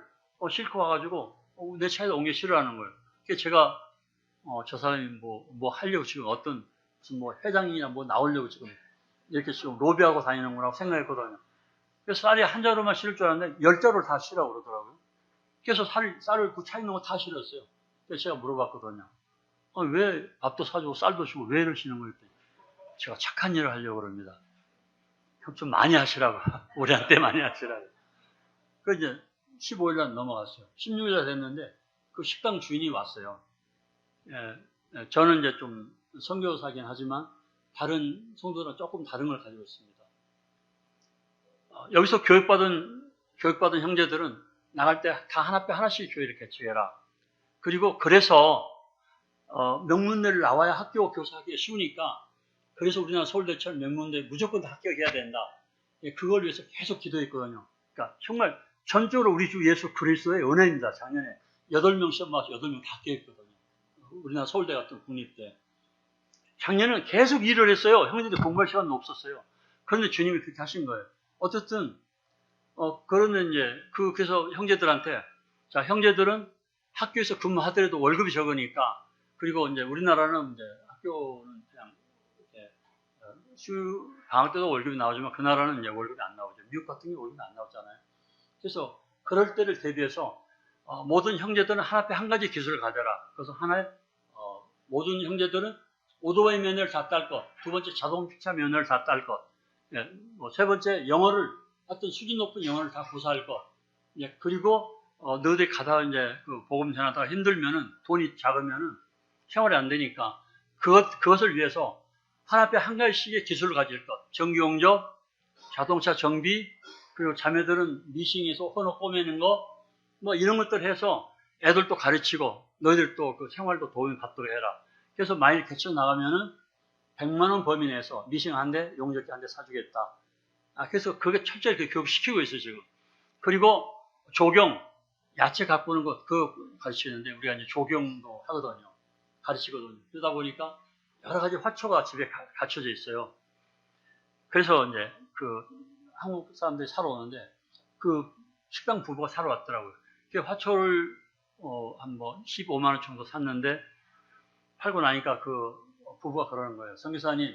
A: 싣고 와가지고 내 차에다 옮겨 실으라는 거예요. 그래서 제가 저 사람이 뭐 하려고 지금 어떤 무슨 뭐 회장이나 뭐 나오려고 지금 이렇게 지금 로비하고 다니는구나 생각했거든요. 그래서 쌀이 한 자루만 실을 줄 알았는데 10자루를 다 실으라고 그러더라고요. 그래서 쌀을 그 차 있는 거 다 실었어요. 그래서 제가 물어봤거든요. 왜 밥도 사주고 쌀도 주고 왜 이러시는 거예요? 제가 착한 일을 하려고 그럽니다. 형 좀 많이 하시라고. 우리한테 많이 하시라고. 그 이제 15일날 넘어갔어요. 16일날 됐는데 그 식당 주인이 왔어요. 저는 이제 좀 선교사긴 하지만 다른 성도들은 조금 다른 걸 가지고 있습니다. 여기서 교육받은 형제들은 나갈 때 다 하나씩 교회를 개척해라. 그리고 그래서 명문대를 나와야 학교 교사하기가 쉬우니까 그래서 우리나라 서울대처럼 명문대 무조건 다 합격해야 된다. 그걸 위해서 계속 기도했거든요. 그러니까 정말 전적으로 우리 주 예수 그리스도의 은혜입니다. 작년에 8명 시험 봐서 8명 다 합격했거든요. 우리나라 서울대 같은 국립대. 작년에는 계속 일을 했어요. 형제들 공부할 시간도 없었어요. 그런데 주님이 그렇게 하신 거예요. 어쨌든 그러면 이제 그래서 형제들한테 자 형제들은 학교에서 근무하더라도 월급이 적으니까 그리고 이제 우리나라는 이제 학교는 그냥 방학 때도 월급이 나오지만 그 나라는 이제 월급이 안 나오죠. 미국 같은 경우 월급이 안 나오잖아요. 그래서 그럴 때를 대비해서 모든 형제들은 한 앞에 한 가지 기술을 가져라. 그래서 하나의 모든 형제들은 오토바이 면허를 다 딸 것, 두 번째 자동차 면허를 다 딸 것, 세 번째 영어를 어떤 수준 높은 영어를 다 구사할 것. 그리고 너희들 가다가 이제 그 복음 전하다가 힘들면은 돈이 작으면은 생활이 안 되니까 그것을 위해서 한 앞에 한 가지씩의 기술을 가질 것. 전기용접, 자동차 정비, 그리고 자매들은 미싱에서 헌옷 꼬매는 거, 뭐 이런 것들 해서 애들도 가르치고 너희들도 그 생활도 도움을 받도록 해라. 그래서 만일 개척 나가면은 100만 원 범위 내에서 미싱 한 대, 용접기 한 대 사주겠다. 그래서 그게 철저히 그 교육시키고 있어요, 지금. 그리고 조경, 야채 가꾸는 것, 그거 가르치는데 우리가 이제 조경도 하거든요. 가르치거든요. 그러다 보니까 여러 가지 화초가 집에 갖춰져 있어요. 그래서 이제 그 한국 사람들이 사러 오는데 그 식당 부부가 사러 왔더라고요. 그 화초를 한 15만 원 정도 샀는데 팔고 나니까 그 부부가 그러는 거예요. 선교사님,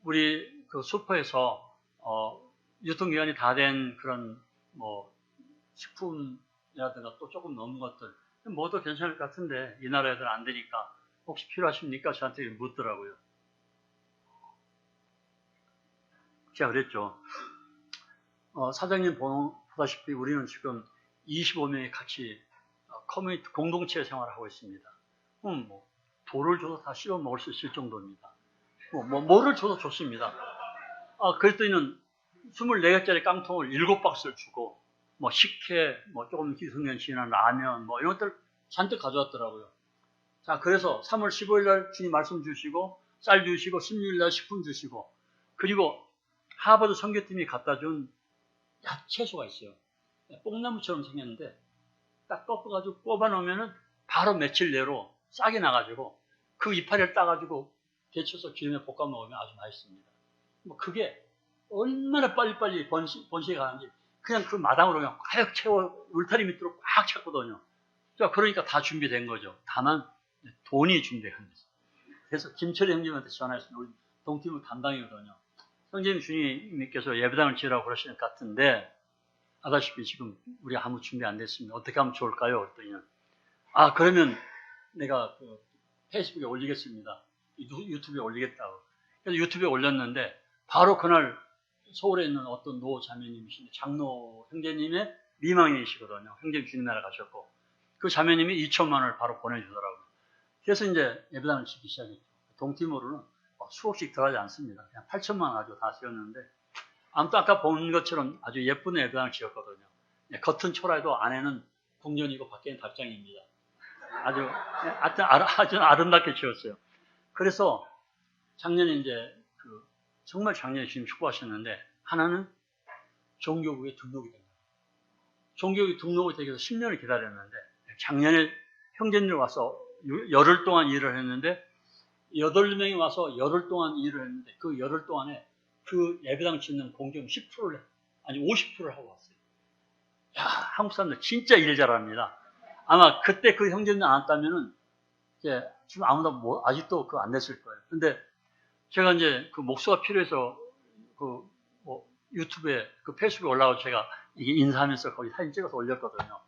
A: 우리 그 슈퍼에서 유통기한이 다 된 그런 뭐 식품이라든가 또 조금 넘은 것들 뭐도 괜찮을 것 같은데 이 나라 애들 안 되니까 혹시 필요하십니까? 저한테 묻더라고요. 제가 그랬죠. 사장님 보다시피 우리는 지금 25명이 같이 커뮤니티 공동체 생활을 하고 있습니다. 뭐 돌을 줘도 다 씹어 먹을 수 있을 정도입니다. 뭐를 줘도 좋습니다. 그랬더니는 24개짜리 깡통을 7박스를 주고 뭐 식혜, 뭐 조금 기승전 지난 라면 뭐 이런 것들 잔뜩 가져왔더라고요. 자, 그래서 3월 15일 날 주님 말씀 주시고 쌀 주시고 16일 날 식품 주시고 그리고 하버드 선교팀이 갖다 준 야채소가 있어요. 뽕나무처럼 생겼는데 딱 꺾어가지고 뽑아놓으면은 바로 며칠 내로 싹이 나가지고 그 이파리를 따가지고 데쳐서 기름에 볶아 먹으면 아주 맛있습니다. 뭐 그게 얼마나 빨리빨리 번식해 가는지 그냥 그 마당으로 그냥 꽉 채워 울타리 밑으로 꽉 찼거든요. 그러니까 다 준비된 거죠. 다만 돈이 준비한 거죠. 그래서 김철희 형님한테 전화했습니다. 우리 동티브 담당이거든요. 형님 주님께서 예배당을 지으라고 그러시는 것 같은데 아다시피 지금 우리 아무 준비 안 됐습니다. 어떻게 하면 좋을까요? 그랬더니 그러면 내가 그 페이스북에 올리겠습니다. 유튜브에 올리겠다고. 그래서 유튜브에 올렸는데 바로 그날 서울에 있는 어떤 노 자매님이신데 장로 형제님의 미망인이시거든요. 형제님 주님 나라 가셨고 그 자매님이 2천만 원을 바로 보내주더라고요. 그래서 이제 예배당을 짓기 시작했죠. 동티모르는 수억씩 들어가지 않습니다. 그냥 8천만 원 가지고 다 지었는데 아무튼 아까 본 것처럼 아주 예쁜 예배당을 지었거든요. 겉은 초라해도 안에는 궁전이고 밖에는 답장입니다. 아주 아름답게 지었어요. 그래서 작년에 이제 정말 작년에 주님 축복하셨는데 하나는 종교국에 등록이 됩니다. 종교국에 등록이 되기 위해서 10년을 기다렸는데 작년에 형제들 와서 열흘 동안 일을 했는데 8명이 와서 열흘 동안 일을 했는데 그 열흘 동안에 그 예배당 짓는 공정 10%를 아니 50%를 하고 왔어요. 야, 한국 사람들 진짜 일 잘합니다. 아마 그때 그 형제들 안 왔다면은 이제 지금 아무도 아직도 그 안 냈을 거예요. 근데 제가 이제 그 목수가 필요해서 그 뭐 유튜브에 그 페이스북에 올라가고 제가 이게 인사하면서 거기 사진 찍어서 올렸거든요.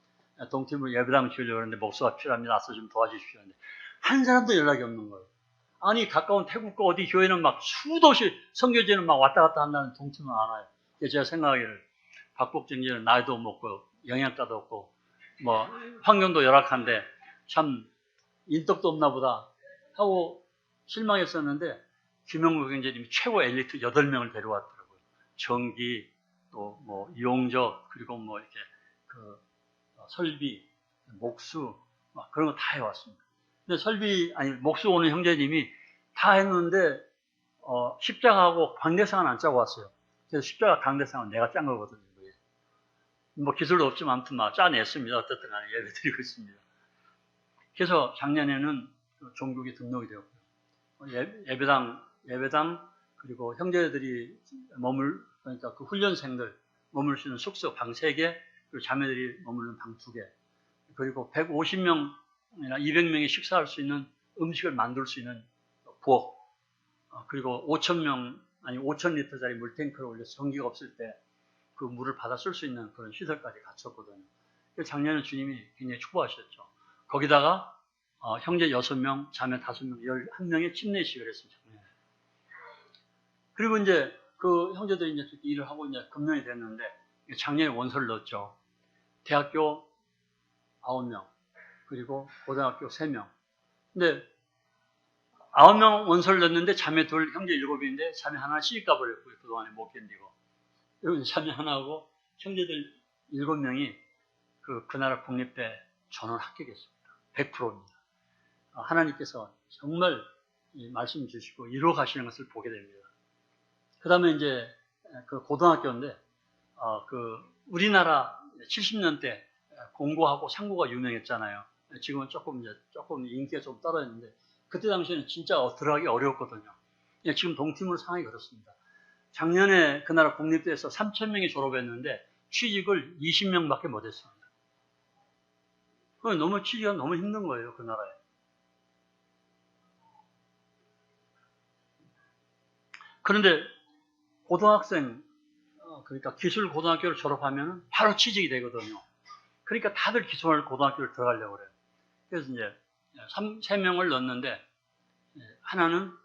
A: 동팀으로 예배당 지으려고 하는데 목수가 필요합니다. 와서 좀 도와주십시오. 하는데 한 사람도 연락이 없는 거예요. 아니 가까운 태국과 어디 교회는 막 수도시 선교지는 막 왔다 갔다 한다는 동팀은 안 와요. 제가 생각하기를 박복정지는 나이도 먹고 영양가도 없고 뭐 환경도 열악한데 참 인덕도 없나 보다 하고 실망했었는데 김영국 경제님이 최고 엘리트 8명을 데려왔더라고요. 정기, 또 뭐 이용적, 그리고 뭐 이렇게 그 설비, 목수, 막 그런 거 다 해왔습니다. 근데 목수 오는 형제님이 다 했는데, 십자가하고 광대상은 안 짜고 왔어요. 그래서 십자가 광대상은 내가 짠 거거든요. 뭐 기술도 없지만 아무튼 막 짜냈습니다. 어쨌든 간에 예배 드리고 있습니다. 그래서 작년에는 종국이 등록이 되었고요. 예배당, 그리고 형제들이 그러니까 그 훈련생들 머물 수 있는 숙소 방 3개, 그리고 자매들이 머무는 방 2개, 그리고 150명이나 200명이 식사할 수 있는 음식을 만들 수 있는 부엌, 그리고 5,000리터짜리 물탱크를 올려서 전기가 없을 때 그 물을 받아 쓸 수 있는 그런 시설까지 갖췄거든요. 작년에 주님이 굉장히 축복하셨죠. 거기다가 형제 6명, 자매 5명, 11명의 침례식을 했습니다. 그리고 이제 그 형제들이 이제 일을 하고 이제 금년이 됐는데 작년에 원서를 넣었죠. 대학교 9명, 그리고 고등학교 3명. 근데 9명 원서를 넣었는데 자매 2, 형제 7인데 자매 하나 시집가 버렸고요. 그동안에 못 견디고. 그리고 자매 하나하고 형제들 7명이 그 나라 국립대 전원 합격했습니다. 100%입니다. 하나님께서 정말 말씀 주시고 이루어 가시는 것을 보게 됩니다. 그 다음에 이제 그 고등학교인데, 우리나라 70년대 공고하고 상고가 유명했잖아요. 지금은 조금 인기가 좀 떨어졌는데, 그때 당시에는 진짜 들어가기 어려웠거든요. 지금 동팀으로 상황이 그렇습니다. 작년에 그 나라 국립대에서 3,000명이 졸업했는데, 취직을 20명밖에 못했습니다. 취직이 너무 힘든 거예요, 그 나라에. 그런데 고등학생, 그러니까 기술 고등학교를 졸업하면 바로 취직이 되거든요. 그러니까 다들 기술 고등학교를 들어가려고 그래요. 그래서 이제 3명을 넣었는데, 하나는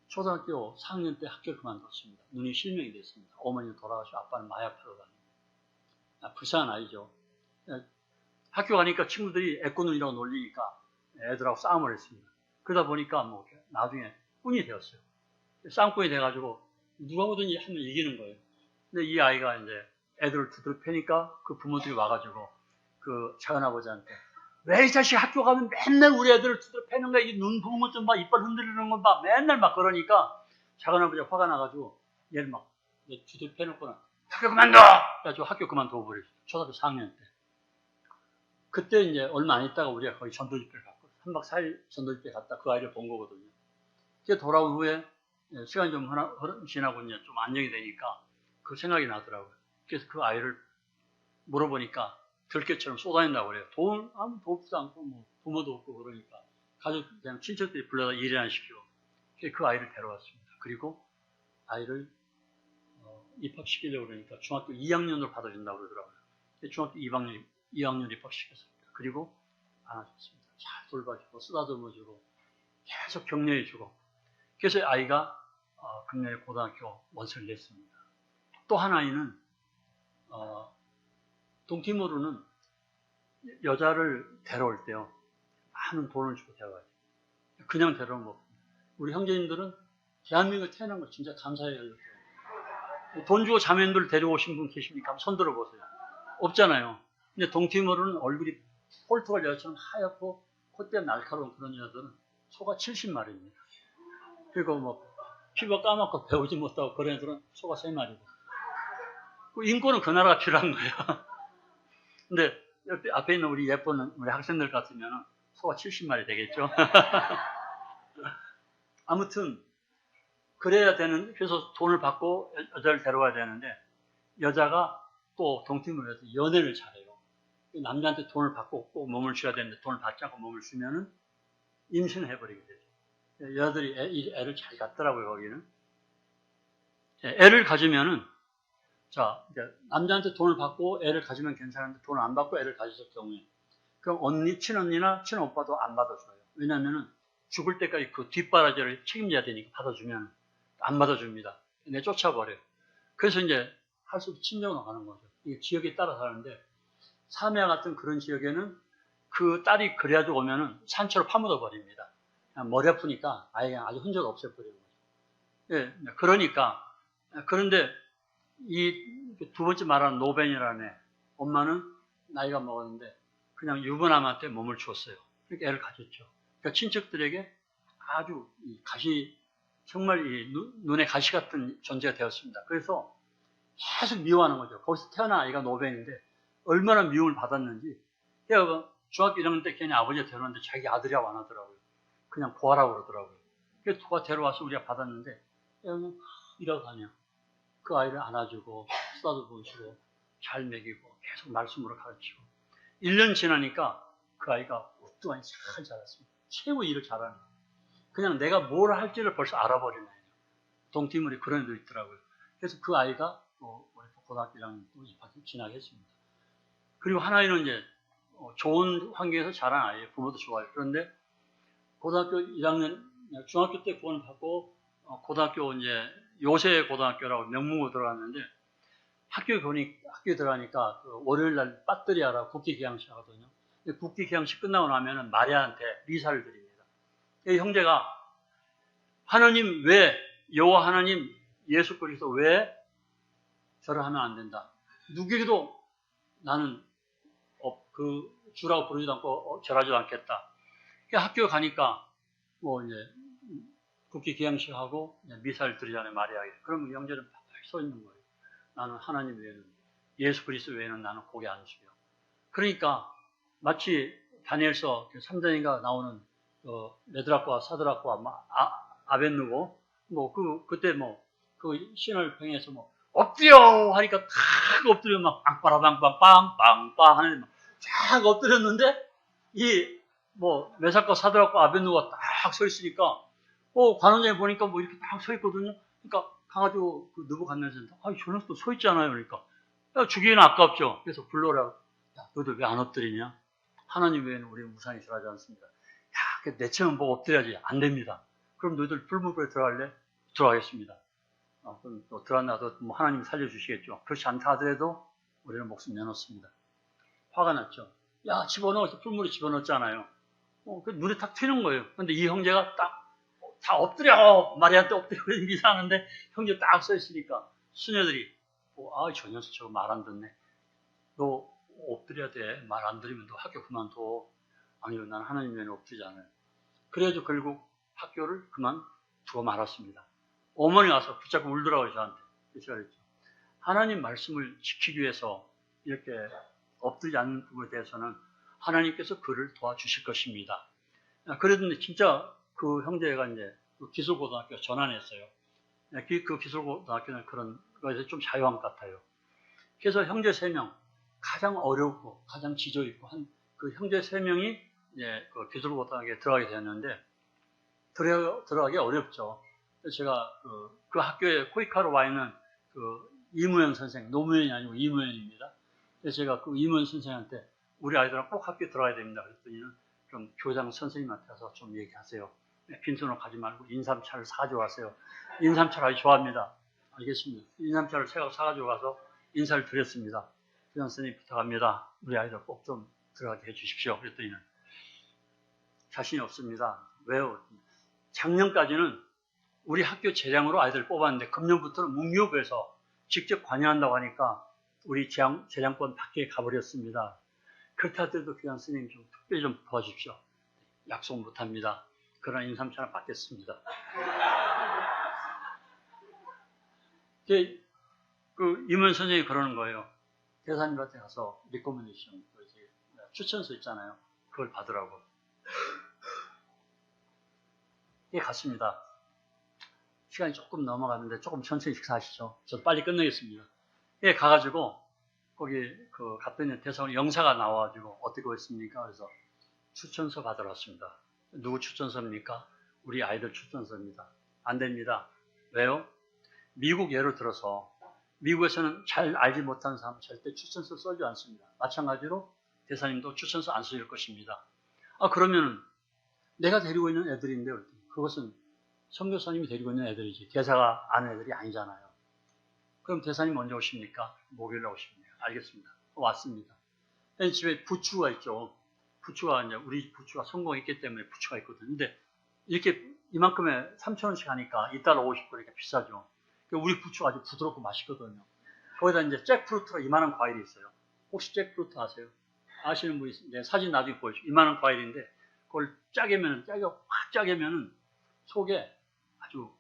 A: 초등학교 4학년 때 학교를 그만뒀습니다. 눈이 실명이 됐습니다. 어머니는 돌아가시고 아빠는 마약하러 다닙니다. 불쌍한 아이죠. 학교 가니까 친구들이 애꾸눈이라고 놀리니까 애들하고 싸움을 했습니다. 그러다 보니까 뭐 나중에 꾼이 되었어요. 쌍꾼이 돼가지고 누가 오든지 하면 이기는 거예요. 근데 이 아이가 이제 애들을 두드려 패니까 그 부모들이 와가지고 그 작은아버지한테 왜 이 자식 학교 가면 맨날 우리 애들을 두드려 패는 거야? 눈 부은 것 좀 봐, 이빨 흔들리는 것 봐, 맨날 막 그러니까 작은아버지가 화가 나가지고 얘를 막 두드려 패놓고는 학교 그만둬! 그래가지고 학교 그만둬 버렸어요. 초등학교 4학년 때. 그때 이제 얼마 안 있다가 우리가 거의 전도집회를 갔고 3박 4일 전도집회 갔다 그 아이를 본 거거든요. 그게 돌아온 후에 시간이 좀 지나고 이제 좀 안정이 되니까 그 생각이 나더라고요. 그래서 그 아이를 물어보니까 들깨처럼 쏟아낸다고 그래요. 아무 돕지도 않고 뭐 부모도 없고 그러니까 가족 그냥 친척들이 불러다 일이나 시키고 그 아이를 데려왔습니다. 그리고 아이를 입학시키려고 그러니까 중학교 2학년으로 받아준다고 그러더라고요. 중학교 2학년 입학시켰습니다. 그리고 안아줬습니다. 잘 돌봐주고 쓰다듬어주고 계속 격려해주고 그래서 아이가 금년에 고등학교 원서를 냈습니다. 또 한 아이는 동티모르는 여자를 데려올 때요 많은 돈을 주고 데려가요. 그냥 데려오면 뭐 우리 형제님들은 대한민국에 태어난 거 진짜 감사해요. 돈 주고 자매님들 데려오신 분 계십니까? 한번 손 들어보세요. 없잖아요. 근데 동티모르는 얼굴이 포르투갈 여자처럼 하얗고 콧대 날카로운 그런 여자들은 소가 70마리입니다. 그리고 뭐 피부가 까맣고 배우지 못하고 그런 애들은 소가 3마리고 인권은 그 나라가 필요한 거예요. 근데 옆에 앞에 있는 우리 예쁜 우리 학생들 같으면 소가 70마리 되겠죠. 아무튼 그래야 되는 그래서 돈을 받고 여자를 데려와야 되는데 여자가 또 동팀을 해서 연애를 잘해요. 남자한테 돈을 받고 꼭 몸을 줘야 되는데 돈을 받지 않고 몸을 주면은 임신을 해버리게 되죠. 여자들이 애를 잘 갖더라고요, 거기는. 애를 가지면은, 자, 남자한테 돈을 받고 애를 가지면 괜찮은데 돈을 안 받고 애를 가졌을 경우에, 그럼 친언니나 친오빠도 안 받아줘요. 왜냐면은 죽을 때까지 그 뒷바라지를 책임져야 되니까 받아주면 안 받아줍니다. 내쫓아버려요. 그래서 이제 할 수 없이 친정으로 가는 거죠. 이게 지역에 따라서 하는데, 사미아 같은 그런 지역에는 그 딸이 그래가지고 오면은 산채로 파묻어 버립니다. 머리 아프니까 아예 그냥 아주 흔적 없애버리는 거죠. 예, 그러니까, 그런데 이 두 번째 말하는 노벤이라는 애, 엄마는 나이가 먹었는데 그냥 유부남한테 몸을 주었어요. 그러니까 애를 가졌죠. 그러니까 친척들에게 아주 정말 눈에 가시 같은 존재가 되었습니다. 그래서 계속 미워하는 거죠. 거기서 태어난 아이가 노벤인데 얼마나 미움을 받았는지. 그러니까 중학교 1학년 때 걔네 아버지가 데려왔는데 자기 아들이라고 안 하더라고요. 그냥 보아라고 그러더라고요. 그래서 누가 데려와서 우리가 받았는데 그냥 이러고 다녀. 그 아이를 안아주고 수다도 부으시고 잘 먹이고 계속 말씀으로 가르치고 1년 지나니까 그 아이가 우뚝하니 잘 자랐습니다. 최고 일을 잘하는 거예요. 그냥 내가 뭘 할지를 벌써 알아버리는 거예요. 동티물이 그런 애도 있더라고요. 그래서 그 아이가 고등학교 1학년 또 입학을 진학을 했습니다. 그리고 하나는 이제 좋은 환경에서 자란 아이예요. 부모도 좋아요. 그런데 고등학교 1학년, 중학교 때 구원을 받고 고등학교 이제 요새 고등학교라고 명문고 들어갔는데 학교에 들어가니까 그 월요일 날 빠뜨리아라 국기 기양식 하거든요. 국기 기양식 끝나고 나면은 마리아한테 미사를 드립니다. 이 형제가 하나님 왜 여호와 하나님 예수 그리스도 왜 절을 하면 안 된다. 누구에게도 나는 그 주라고 부르지도 않고 절하지도 않겠다. 학교에 가니까 뭐 이제 국기 기양식 하고 미사를 드리잖아요, 마리아에게. 그러면 형제는 팍 서 있는 거예요. 나는 하나님 외에는 예수 그리스도 외에는 나는 고개 안 숙여. 그러니까 마치 다니엘서 3장인가 나오는 메드락과 사드락과 아벳느고 그때 그 신을 평해서 엎드려 하니까 탁 엎드려 막 빵빠라빵빵빵빵빵 하는데 쫙 엎드렸는데 메삭과 사드락과 아벳느고가 딱 서 있으니까 관원장이 보니까 이렇게 딱 서 있거든요. 그러니까 가가지고 그 느부갓네살한테 저 녀석도 서 있잖아요. 그러니까 죽이기는 아깝죠. 그래서 불러라. 너희들 왜 안 엎드리냐? 하나님 외에는 우리는 무상히 절하지 않습니다. 내 체면 보고 엎드려야지. 안 됩니다. 그럼 너희들 불문불에 들어갈래? 들어가겠습니다. 그럼 또 들어간다도 하나님이 살려주시겠죠. 그렇지 않다 하더라도 우리는 목숨 내놓습니다. 화가 났죠. 집어넣어서 불물에 집어넣었잖아요. 그 눈에 탁 튀는 거예요. 근데 이 형제가 다 엎드려! 마리아한테 엎드려! 미사하는데 형제 딱 서 있으니까 수녀들이 저 녀석 저거 말 안 듣네. 너 엎드려야 돼. 말 안 들으면 너 학교 그만둬. 아니요, 난 하나님 외에는 엎드리지 않아요. 그래가지고 결국 학교를 그만두고 말았습니다. 어머니 와서 붙잡고 울더라고요, 저한테. 제가 그랬죠. 하나님 말씀을 지키기 위해서 이렇게 엎드리지 않는 부분에 대해서는 하나님께서 그를 도와주실 것입니다. 그랬는데 진짜 그 형제가 이제 기술고등학교 전환했어요. 그 기술고등학교는 그런 거에서 좀 자유한 것 같아요. 그래서 형제 3명, 가장 어렵고 가장 지조 있고 한 그 형제 3명이 이제 그 기술고등학교에 들어가게 되었는데 들어가기 어렵죠. 제가 그 학교에 코이카로 와 있는 그 이무현 선생, 노무현이 아니고 이무현입니다. 그래서 제가 그 이무현 선생한테 우리 아이들은 꼭 학교에 들어가야 됩니다. 그랬더니는 좀 교장 선생님한테 가서 좀 얘기하세요. 빈손으로 가지 말고 인삼차를 사가지고 가세요. 인삼차를 아주 좋아합니다. 알겠습니다. 인삼차를 사가지고 가서 인사를 드렸습니다. 교장 선생님 부탁합니다. 우리 아이들 꼭 좀 들어가게 해주십시오. 그랬더니는 자신이 없습니다. 왜요? 작년까지는 우리 학교 재량으로 아이들 뽑았는데 금년부터는 문교부에서 직접 관여한다고 하니까 우리 재량권 밖에 가버렸습니다. 그렇다 하더라도 교장 선생님 좀 특별히 좀 도와주십시오. 약속 못합니다. 그러나 인삼차를 받겠습니다. 그 임원 선생님이 그러는 거예요. 대사님한테 가서 리코멘데이션, 추천서 있잖아요. 그걸 받으라고. 갔습니다. 시간이 조금 넘어갔는데 조금 천천히 식사하시죠. 저 빨리 끝내겠습니다. 가가지고 거기 갔더니 대사관 영사가 나와가지고 어떻게 했습니까? 그래서 추천서 받으러 왔습니다. 누구 추천서입니까? 우리 아이들 추천서입니다. 안 됩니다. 왜요? 미국 예를 들어서 미국에서는 잘 알지 못하는 사람은 절대 추천서 써지 않습니다. 마찬가지로 대사님도 추천서 안 쓰실 것입니다. 그러면 내가 데리고 있는 애들인데 그것은 선교사님이 데리고 있는 애들이지 대사가 아는 애들이 아니잖아요. 그럼 대사님 언제 오십니까? 목요일에 오십니다. 알겠습니다. 왔습니다. 집에 부추가 있죠. 부추가 이제 우리 부추가 성공했기 때문에 부추가 있거든요. 근데 이렇게 이만큼에 3,000원씩 하니까 $1 50 그러니까 비싸죠. 우리 부추가 아주 부드럽고 맛있거든요. 거기다 이제 잭프루트가 이만한 과일이 있어요. 혹시 잭프루트 아세요? 아시는 분이 있어요? 사진 나중에 보여줄게요. 이만한 과일인데 그걸 확 짜게면은 속에 아주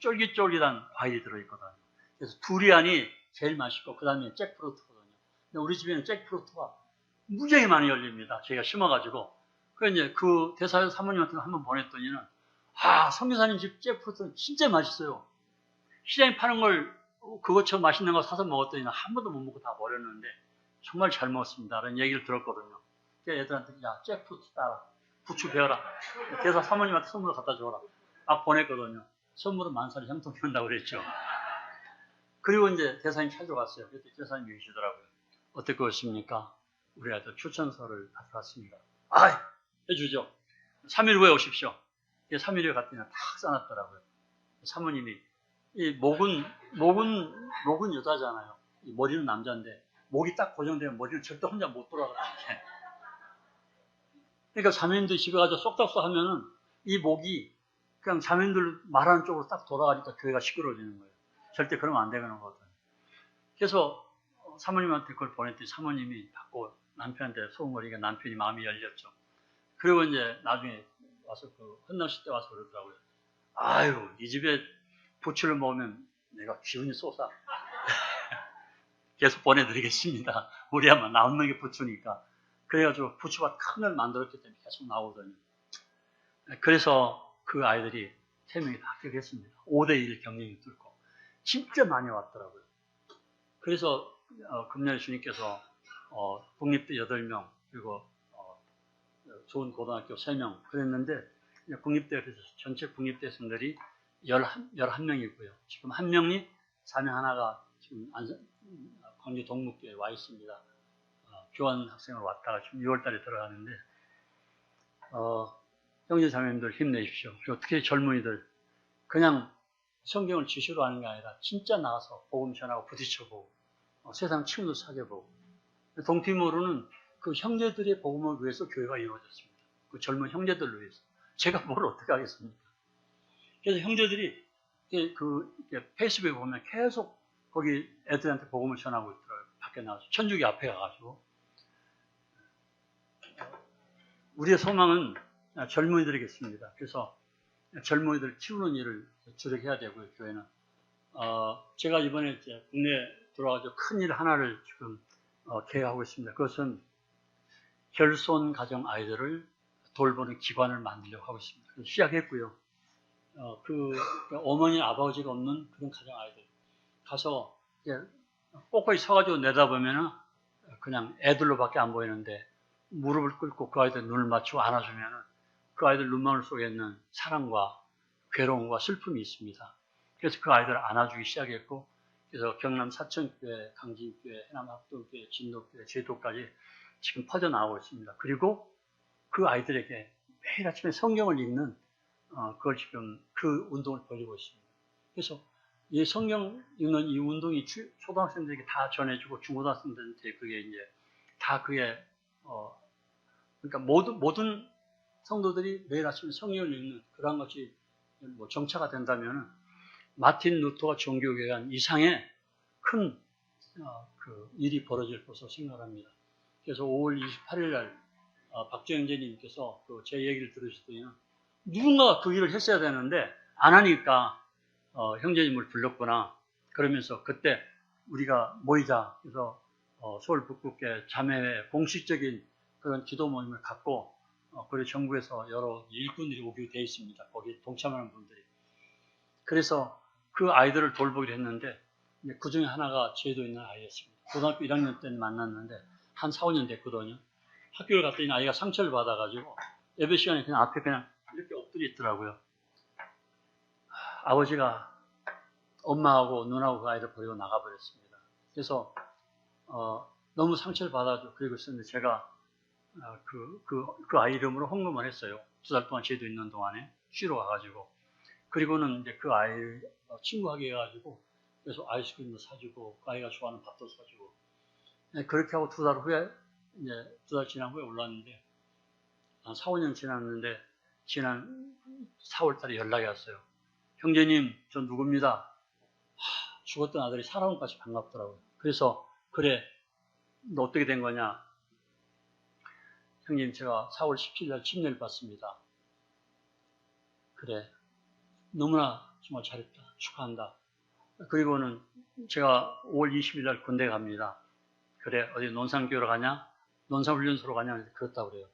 A: 쫄깃쫄깃한 과일이 들어있거든요. 그래서 두리안이 제일 맛있고 그 다음에 잭프루트거든요. 근데 우리 집에는 잭프루트가 무지하게 많이 열립니다. 제가 심어가지고. 그래서 이제 그 대사 사모님한테 한번 보냈더니는 선교사님 집 잭프루트는 진짜 맛있어요. 시장에 파는 걸 그것처럼 맛있는 거 사서 먹었더니 한 번도 못 먹고 다 버렸는데 정말 잘 먹었습니다. 라는 얘기를 들었거든요. 그래서 애들한테 야 잭프루트 따라 부추 배워라. 대사 사모님한테 선물을 갖다 줘라. 보냈거든요. 선물은 만살이 형통이 온다고 그랬죠. 그리고 이제 대사님 찾으러 갔어요. 그때 대사님이 계시더라고요. 어떻게 오십니까? 우리 아들 추천서를 가져왔습니다. 해주죠. 3일 후에 오십시오. 3일 후에 갔더니 딱 써놨더라고요. 사모님이 이 목은 여자잖아요. 이 머리는 남자인데 목이 딱 고정되면 머리는 절대 혼자 못 돌아가는 게. 그러니까 자매님들 집에 가서 쏙닥쏙 하면은 이 목이 그냥 자매님들 말하는 쪽으로 딱 돌아가니까 교회가 시끄러워지는 거예요. 절대 그러면 안 되는 거거든요. 그래서 사모님한테 그걸 보냈더니 사모님이 받고 남편한테 소문거리니까 남편이 마음이 열렸죠. 그리고 이제 나중에 와서 헌납식 때 와서 그러더라고요. 이 집에 부추를 먹으면 내가 기운이 솟아. 계속 보내드리겠습니다. 우리 아마 나오는 게 부추니까. 그래가지고 부추가 큰 걸 만들었기 때문에 계속 나오거든요. 그래서 그 아이들이 3명이 다 합격했습니다. 5대1 경쟁이 뚫고. 진짜 많이 왔더라고요. 그래서 금년에 주님께서 국립대 8명 그리고 좋은 고등학교 3명 그랬는데 국립대 그래서 전체 국립대 생들이 11명이고요. 지금 한 명이 자매 하나가 지금 광주 동묵교에 와 있습니다. 교환 학생으로 왔다가 지금 6월 달에 들어가는데 형제 자매님들 힘내십시오. 그리고 특히 젊은이들 그냥 성경을 지시로 하는 게 아니라 진짜 나가서 복음 전하고 부딪혀보고 세상 친구도 사귀어보고. 동티모르는 그 형제들의 복음을 위해서 교회가 이루어졌습니다. 그 젊은 형제들을 위해서. 제가 뭘 어떻게 하겠습니까? 그래서 형제들이 페이스북에 보면 계속 거기 애들한테 복음을 전하고 있더라고요. 밖에 나와서 천주교 앞에 가가지고. 우리의 소망은 젊은이들이겠습니다. 그래서 젊은이들 키우는 일을 주력해야 되고요, 교회는. 제가 이번에 이제 국내 들어와서 큰 일 하나를 지금 계획하고 있습니다. 그것은 결손 가정 아이들을 돌보는 기관을 만들려고 하고 있습니다. 시작했고요. 어머니 아버지가 없는 그런 가정 아이들 가서 꼿꼿이 서가지고 내다보면은 그냥 애들로밖에 안 보이는데 무릎을 꿇고 그 아이들 눈을 맞추고 안아주면은 그 아이들 눈망울 속에 있는 사랑과 괴로움과 슬픔이 있습니다. 그래서 그 아이들을 안아주기 시작했고, 그래서 경남 사천교회, 강진교회, 해남학도교회, 진도교회, 제도까지 지금 퍼져나가고 있습니다. 그리고 그 아이들에게 매일 아침에 성경을 읽는 그걸 지금 그 운동을 벌이고 있습니다. 그래서 이 성경 읽는 이 운동이 초등학생들에게 다 전해주고 중고등학생들한테 그게 이제 다 그게 그러니까 모든 성도들이 매일 아침에 성경을 읽는 그런 것이 뭐 정착가 된다면 마틴 루터가 종교교회 한 이상의 큰 그 일이 벌어질 것으로 생각합니다. 그래서 5월 28일 날 박재영 제님께서 제 얘기를 들으시더니 누군가 그 일을 했어야 되는데 안 하니까 형제님을 불렀구나. 그러면서 그때 우리가 모이자. 그래서 서울 북극계 자매회 공식적인 그런 기도 모임을 갖고 그리고 정부에서 여러 일꾼들이 오게 되어 있습니다. 거기 동참하는 분들이. 그래서 그 아이들을 돌보기로 했는데 그 중에 하나가 제도 있는 아이였습니다. 고등학교 1학년 때 만났는데 한 4, 5년 됐거든요. 학교를 갔더니 아이가 상처를 받아가지고 예배 시간에 그냥 앞에 그냥 이렇게 엎드려 있더라고요. 아버지가 엄마하고 누나하고 그 아이를 버리고 나가버렸습니다. 그래서 너무 상처를 받아서 그리고 있었는데 제가 그 아이 이름으로 헌금을 했어요. 2달 동안 제도 있는 동안에 쉬러 가가지고. 그리고는 이제 그 아이 친구하게 해가지고 그래서 아이스크림도 사주고 그 아이가 좋아하는 밥도 사주고 그렇게 하고 2달 후에 이제 2달 지난 후에 올랐는데 한 4, 5년 지났는데 지난 4월 달에 연락이 왔어요. 형제님, 저 누굽니다. 죽었던 아들이 살아온 것까지 반갑더라고요. 그래서 그래, 너 어떻게 된 거냐? 형님, 제가 4월 17일 날 침례를 받습니다. 그래, 너무나 정말 잘했다. 축하한다. 그리고는 제가 5월 20일 날 군대 갑니다. 그래, 어디 논산교로 가냐? 논산훈련소로 가냐? 그렇다고 그래요.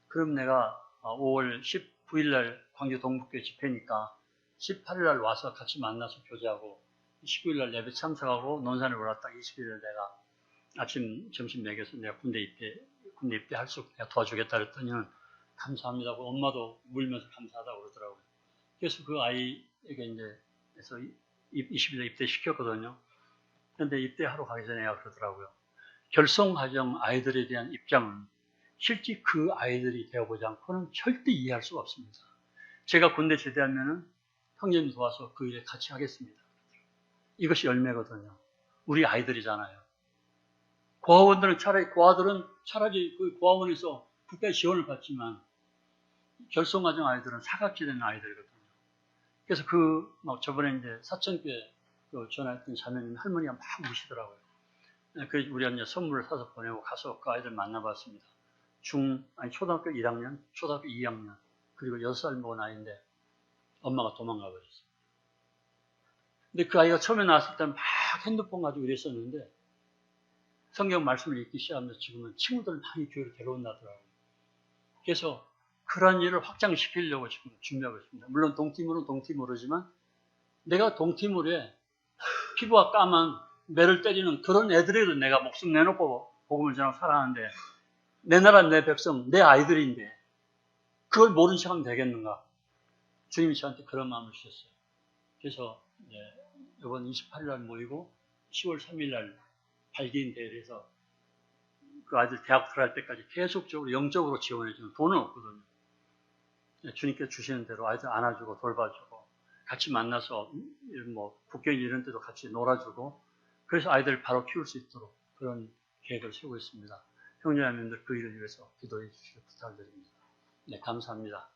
A: 그럼 내가 5월 19일 날 광주 동북교회 집회니까 18일 날 와서 같이 만나서 교제하고 19일 날 예배 참석하고 논산에 올랐다 20일 날 내가 아침 점심 먹여서 내가 군대 입대할 수 내가 도와주겠다 그랬더니 감사합니다고 엄마도 물면서 감사하다고 그러더라고요. 그래서 그 아이에게 이제 그래서 20일에 입대시켰거든요. 그런데 입대하러 가기 전에 그러더라고요. 결성과정 아이들에 대한 입장은 실제 그 아이들이 되어보지 않고는 절대 이해할 수가 없습니다. 제가 군대 제대하면은 형님 도와서 그 일에 같이 하겠습니다. 이것이 열매거든요. 우리 아이들이잖아요. 고아원들은 차라리 그 고아원에서 국가의 지원을 받지만 결성과정 아이들은 사각지대는 아이들이거든요. 그래서 저번에 이제 사천교회 전화했던 자매님 할머니가 막 우시더라고요. 그래서 우리가 이제 선물을 사서 보내고 가서 그 아이들 만나봤습니다. 초등학교 1학년, 초등학교 2학년, 그리고 6살 먹은 아이인데 엄마가 도망가 버렸어요. 근데 그 아이가 처음에 나왔을 때는 막 핸드폰 가지고 이랬었는데 성경 말씀을 읽기 시작하면서 지금은 친구들 많이 교회로 데려온다더라고요. 그래서 그런 일을 확장시키려고 지금 준비하고 있습니다. 물론 동티모르지만 내가 동티모르에 피부가 까만 매를 때리는 그런 애들에도 내가 목숨 내놓고 복음을 전하고 살아가는데 내 나라 내 백성 내 아이들인데 그걸 모른 척하면 되겠는가? 주님이 저한테 그런 마음을 주셨어요. 그래서 이번 28일 날 모이고 10월 3일 날 발기인 대회를 해서 그 아이들 대학 들어갈 때까지 계속적으로 영적으로 지원해주는 돈은 없거든요. 주님께서 주시는 대로 아이들 안아주고 돌봐주고 같이 만나서 국경 이런 데도 같이 놀아주고 그래서 아이들을 바로 키울 수 있도록 그런 계획을 세우고 있습니다. 형제자매님들 그 일을 위해서 기도해 주시길 부탁드립니다. 네, 감사합니다.